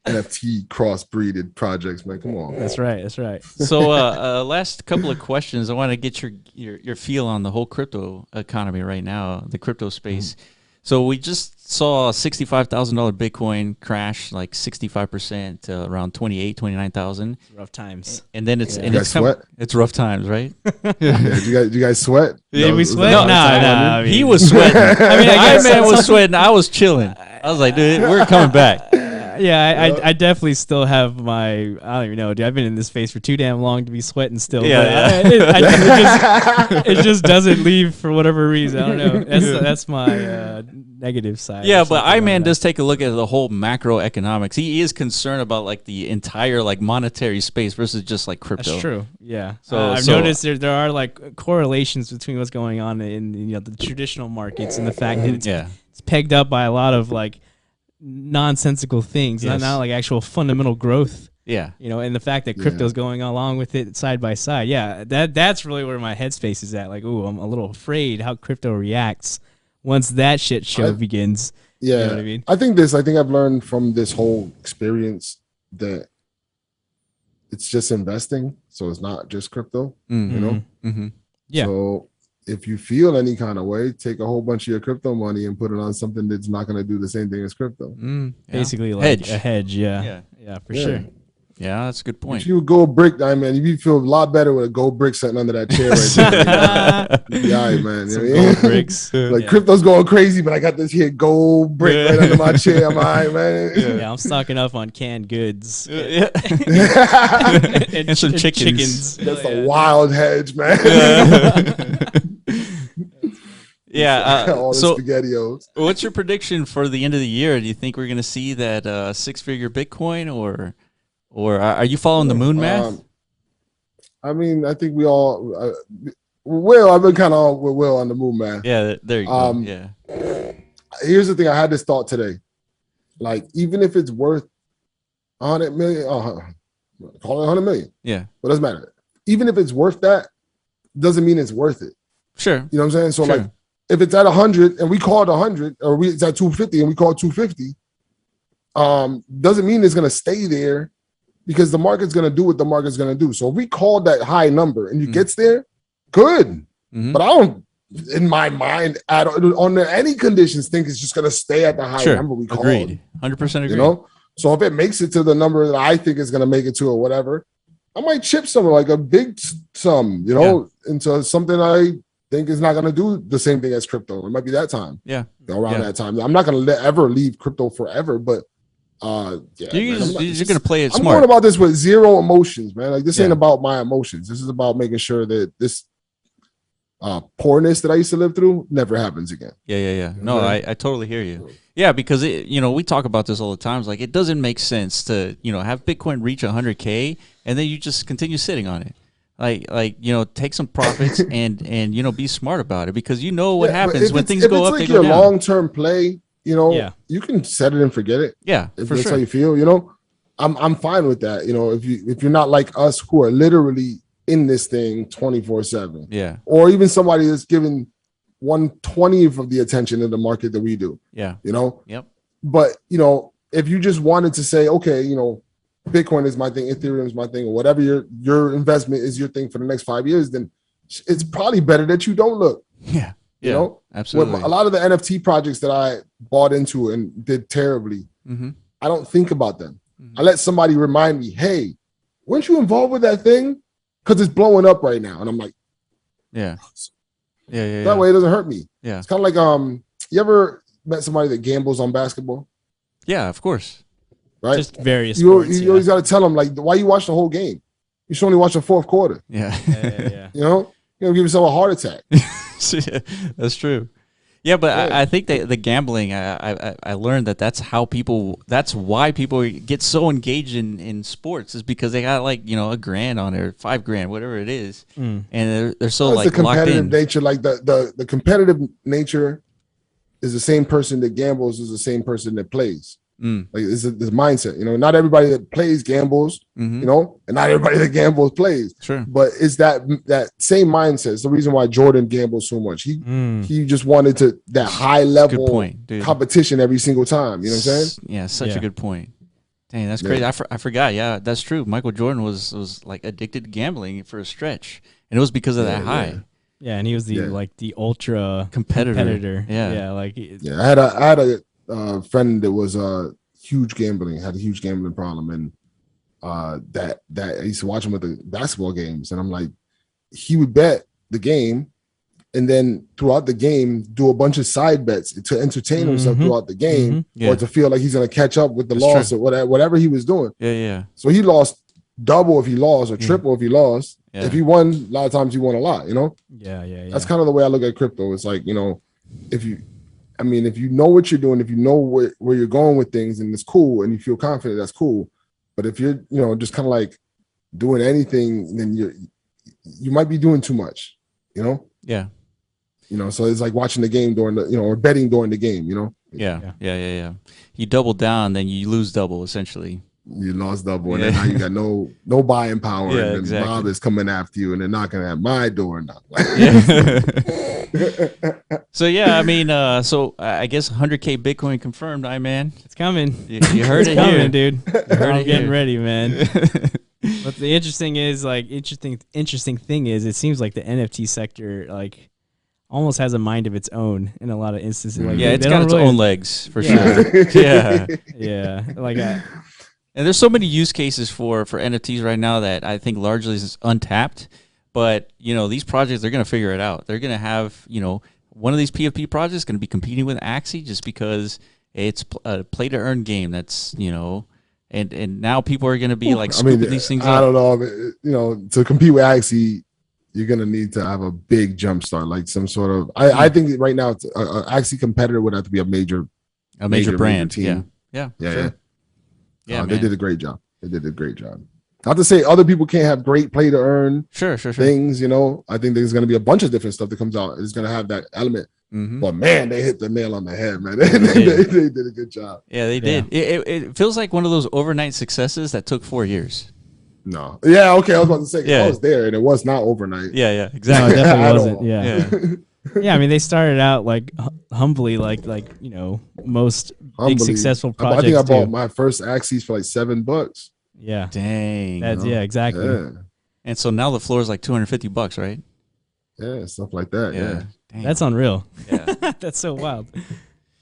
NFT crossbreeded projects, man. Come on. That's right. So, last couple of questions. I want to get your feel on the whole crypto economy right now, the crypto space. So we just saw a $65,000 Bitcoin crash, like 65% to around 29,000. Rough times. And then it's rough times, right? Did you guys sweat? Did we sweat? No, I mean, he was sweating. I mean, Iron Man was sweating. I was chilling. I was like, dude, we're coming back. I definitely still have my, I don't even know, dude. I've been in this space for too damn long to be sweating still. It just doesn't leave for whatever reason. I don't know. That's my negative side. Yeah, but Iron Man does take a look at the whole macroeconomics. He is concerned about like the entire like monetary space versus just like crypto. That's true. Yeah. So I've noticed there are like correlations between what's going on in the traditional markets and the fact that it's pegged up by a lot of like nonsensical things, not like actual fundamental growth. And the fact that crypto's going along with it side by side. That's really where my headspace is at. Like, I'm a little afraid how crypto reacts once that shit show begins. You know what I mean? I think I've learned from this whole experience that it's just investing, so it's not just crypto. So if you feel any kind of way, take a whole bunch of your crypto money and put it on something that's not going to do the same thing as crypto. Basically like a hedge. Yeah, for sure. Yeah, that's a good point. If you would gold brick, I mean, you feel a lot better with a gold brick sitting under that chair right there. Yeah, right, man. Some gold bricks. Like crypto's going crazy, but I got this here gold brick right under my chair. I'm all right, man. Yeah, I'm stocking up on canned goods. And some chickens. That's a wild hedge, man. Yeah. So SpaghettiOs. What's your prediction for the end of the year? Do you think we're going to see that 6-figure Bitcoin, or are you following the moon math? I mean, I think we all. I've been kind of with Will on the moon math. Yeah, there you go. Yeah. Here's the thing. I had this thought today. Like, even if it's worth 100 million, call it 100 million. Yeah. But it doesn't matter. Even if it's worth that, doesn't mean it's worth it. Sure. You know what I'm saying? So sure. like, if it's at 100 and we call it 100, or it's at 250 and we call it 250, doesn't mean it's going to stay there, because the market's going to do what the market's going to do. So if we call that high number and it gets there, good. But I don't, in my mind, under any conditions, think it's just going to stay at the high number we called. Agreed. 100% agree. You know? So if it makes it to the number that I think is going to make it to, or whatever, I might chip some, like a big sum, into something I think is not going to do the same thing as crypto. It might be that time. Yeah. Around that time. I'm not going to ever leave crypto forever, but you're going to play it smart. I'm going about this with zero emotions, man. Like, this ain't about my emotions. This is about making sure that this poorness that I used to live through never happens again. Yeah. No, I totally hear you. Yeah, because we talk about this all the time. It's like, it doesn't make sense to have Bitcoin reach 100K and then you just continue sitting on it. Like take some profits and be smart about it, because what happens when things go up. Like, they go down. Long term play, you can set it and forget it. Yeah, if that's how you feel. I'm fine with that. If you're not like us, who are literally in this thing 24/7. Yeah. Or even somebody that's given 1/20th of the attention in the market that we do. Yeah. Yep. But if you just wanted to say, okay, Bitcoin is my thing, Ethereum is my thing, or whatever your investment is your thing for the next 5 years, then it's probably better that you don't look. Yeah. Absolutely. With a lot of the NFT projects that I bought into and did terribly, I don't think about them. I let somebody remind me, hey, weren't you involved with that thing? Because it's blowing up right now. And I'm like, yeah. That way it doesn't hurt me. Yeah. It's kind of like, you ever met somebody that gambles on basketball? Yeah, of course. Right? Just various sports. You always got to tell them, like, why you watch the whole game? You should only watch the fourth quarter. Yeah. You're going to give yourself a heart attack. That's true. Yeah, but I think that the gambling, I learned that's why people get so engaged in sports, is because they got like, $1,000 on it, or $5,000, whatever it is. And they're so like the competitive locked in. nature, like the competitive nature is the same person that gambles is the same person that plays. Like, it's this mindset, not everybody that plays gambles, and not everybody that gambles plays. Sure. But it's that same mindset. It's the reason why Jordan gambles so much. He just wanted that high level competition every single time. You know what I'm saying? Yeah, such a good point. Dang, that's crazy. I forgot. Yeah, that's true. Michael Jordan was like addicted to gambling for a stretch, and it was because of that high. Yeah, and he was the ultra competitor. Yeah. I had a friend that was had a huge gambling problem, and that I used to watch him at the basketball games, and I'm like, he would bet the game and then throughout the game do a bunch of side bets to entertain himself throughout the game, or to feel like he's going to catch up with the loss, or whatever he was doing. So he lost double if he lost, or triple if he lost. If he won, a lot of times he won a lot, That's kind of the way I look at crypto. It's like, if you know what you're doing, if you know where you're going with things, and it's cool, and you feel confident, that's cool. But if you're, just kind of like doing anything, then you might be doing too much, Yeah. So it's like watching the game during the, or betting during the game, Yeah. You double down, then you lose double, essentially. You lost double, and then now you got no buying power, and then Bob is coming after you, and they're knocking at my door now. So so I guess 100K Bitcoin confirmed, man. It's coming. You heard it coming, here, dude. I'm getting ready, man. But the interesting thing is, it seems like the NFT sector almost has a mind of its own in a lot of instances. It's got its own legs for sure. Yeah. And there's so many use cases for NFTs right now that I think largely is untapped. But, you know, these projects, they're going to figure it out. They're going to have, you know, one of these PFP projects going to be competing with Axie just because it's a play-to-earn game that's, you know, and now people are going to be like scooping these things I don't know. You know, to compete with Axie, you're going to need to have a big jump start, like some sort of, I think right now, Axie competitor would have to be a major brand. Team. Yeah. Yeah, they did a great job. Not to say other people can't have great play to earn sure things, you know. I think there's going to be a bunch of different stuff that comes out. It's going to have that element. But man, they hit the nail on the head, man. They did a good job. Yeah, they did. It feels like one of those overnight successes that took 4 years. No. Yeah, okay. I was about to say, I was there and it was not overnight. Yeah, exactly. No, it definitely wasn't. Yeah. Yeah, I mean, they started out like humbly, like you know, most big successful projects. I think I bought my first Axies for like $7. Yeah. Dang. That's, yeah, exactly. Yeah. And so now the floor is like $250, right? Yeah, stuff like that. Yeah. Damn. That's unreal. Yeah. That's so wild.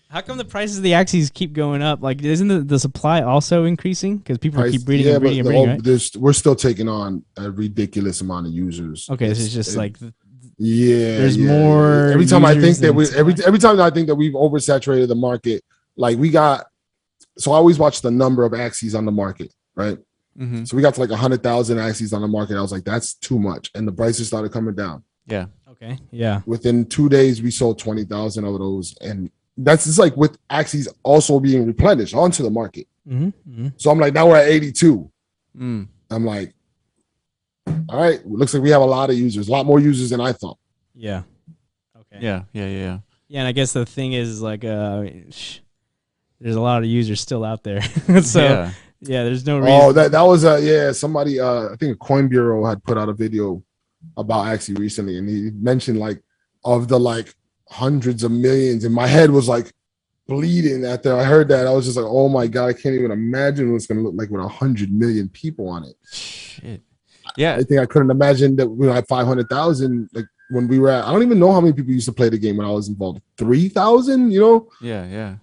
How come the prices of the Axies keep going up? Like, isn't the supply also increasing? Because people keep breeding and breeding and breeding, right? We're still taking on a ridiculous amount of users. Okay, this is just like... there's more. Every time I think that every time I think that we've oversaturated the market, like we got. So I always watch the number of Axies on the market, right? So we got to like 100,000 Axies on the market. I was like, that's too much, and the prices started coming down. Yeah. Okay. Yeah. Within 2 days, we sold 20,000 of those, and that's just like with Axies also being replenished onto the market. So I'm like, now we're at 82. I'm like, all right, looks like we have a lot of users, a lot more users than I thought. Yeah. Okay. Yeah. Yeah, and I guess the thing is like, there's a lot of users still out there, so yeah, there's no reason. Oh, that was somebody. I think a Coin Bureau had put out a video about Axie recently, and he mentioned like of the like hundreds of millions, and my head was like bleeding after I heard that. I was just like, oh my god, I can't even imagine what it's gonna look like with 100 million people on it. Shit. Yeah, I think I couldn't imagine that we had 500,000. Like when we were at, I don't even know how many people used to play the game when I was involved. 3,000, you know? Yeah.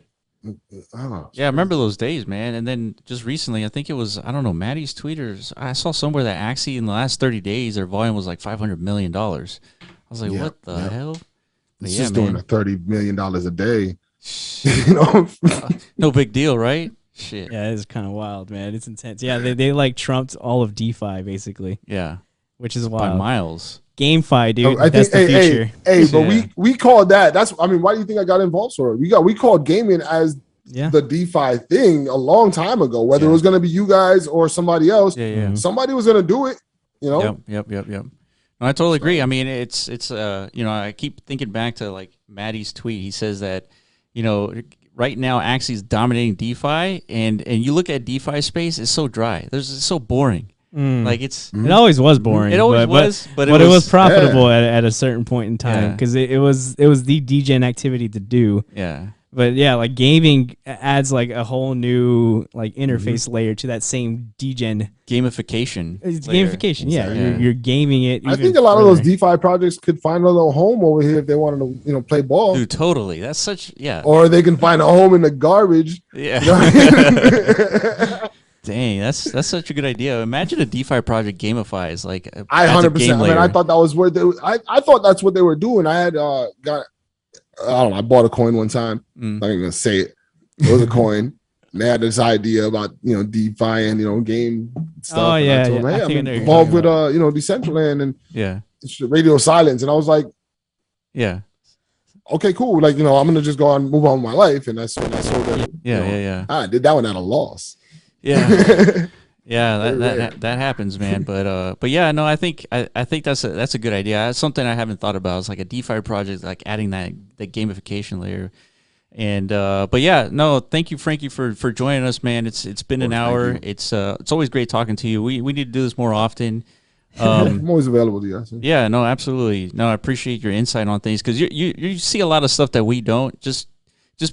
Yeah, I remember those days, man. And then just recently, I think it was, I don't know, Maddie's tweeters. I saw somewhere that Axie in the last 30 days, their volume was like $500 million. I was like, what the hell? It's just doing $30 million a day. You know? No big deal, right? Shit. Yeah, it's kind of wild, man. It's intense. Yeah, they like trumped all of DeFi basically. Yeah, which is wild. By miles. GameFi, dude. I that's think, the future. But we called that. I mean, why do you think I got involved for it? We called gaming as the DeFi thing a long time ago. Whether it was going to be you guys or somebody else, somebody was going to do it. You know. Yep. No, I totally agree. I mean, it's you know, I keep thinking back to like Maddie's tweet. He says that, you know, right now Axie is dominating DeFi, and you look at DeFi space, it's so dry. It's so boring. Like it always was boring. It always was, but it was profitable at a certain point in time because it was the degen activity to do. Yeah. But yeah, like gaming adds like a whole new like interface layer to that same degen gamification. It's gamification, You're gaming it. I think a lot of those DeFi projects could find a little home over here if they wanted to, you know, play ball. Dude, totally. That's such Or they can find a home in the garbage. Yeah. Dang, that's such a good idea. Imagine a DeFi project gamifies like. I 100%. I mean, I thought that was where I thought that's what they were doing. I had got. I don't know. I bought a coin one time. I'm not even gonna say it. It was a coin. And they had this idea about, you know, DeFi and, you know, game stuff. Oh yeah, I told them, hey, I'm involved with you know, Decentraland and Radio Silence, and I was like, okay, cool. Like, you know, I'm gonna just go on, move on with my life, and that's when I sold it. I did that one at a loss. Yeah. Yeah, that happens, man. But yeah, no, I think that's a good idea. It's something I haven't thought about. It's like a DeFi project, like adding that gamification layer. And but yeah, no, thank you, Franky, for joining us, man. It's been an hour. It's always great talking to you. We need to do this more often. I'm always available to you. Yeah, no, absolutely. No, I appreciate your insight on things because you see a lot of stuff that we don't. Just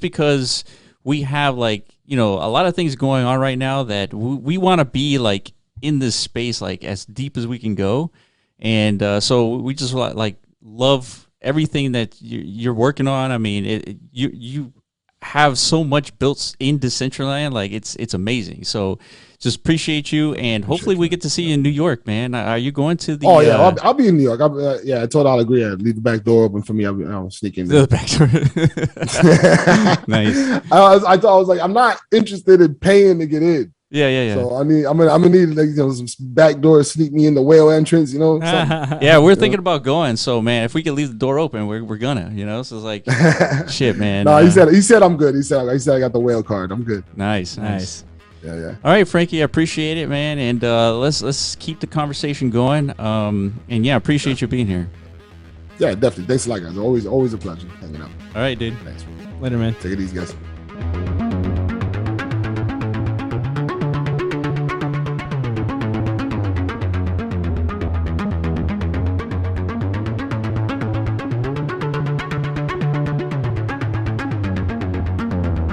because we have like, you know, a lot of things going on right now that we want to be like in this space, like as deep as we can go. And so we just like love everything that you're working on. I mean, you have so much built in Decentraland, like it's amazing. So just appreciate you, and hopefully we get to see you in New York, man. Are you going to the? Oh yeah, I'll be in New York. I told I'll agree. I'd leave the back door open for me. I'll sneak in there. The back door. Nice. I was like, I'm not interested in paying to get in. Yeah. So I'm gonna need like some back door to sneak me in the whale entrance, Yeah, we're thinking about going. So man, if we could leave the door open, we're gonna, So it's like, shit, man. No, he said I'm good. He said I got the whale card. I'm good. Nice. Yeah. All right, Franky, I appreciate it, man, and let's keep the conversation going. And yeah, appreciate you being here. Yeah, definitely. Thanks a lot, guys. Always a pleasure hanging out. All right, dude. Thanks. Later, man. Take it easy, guys.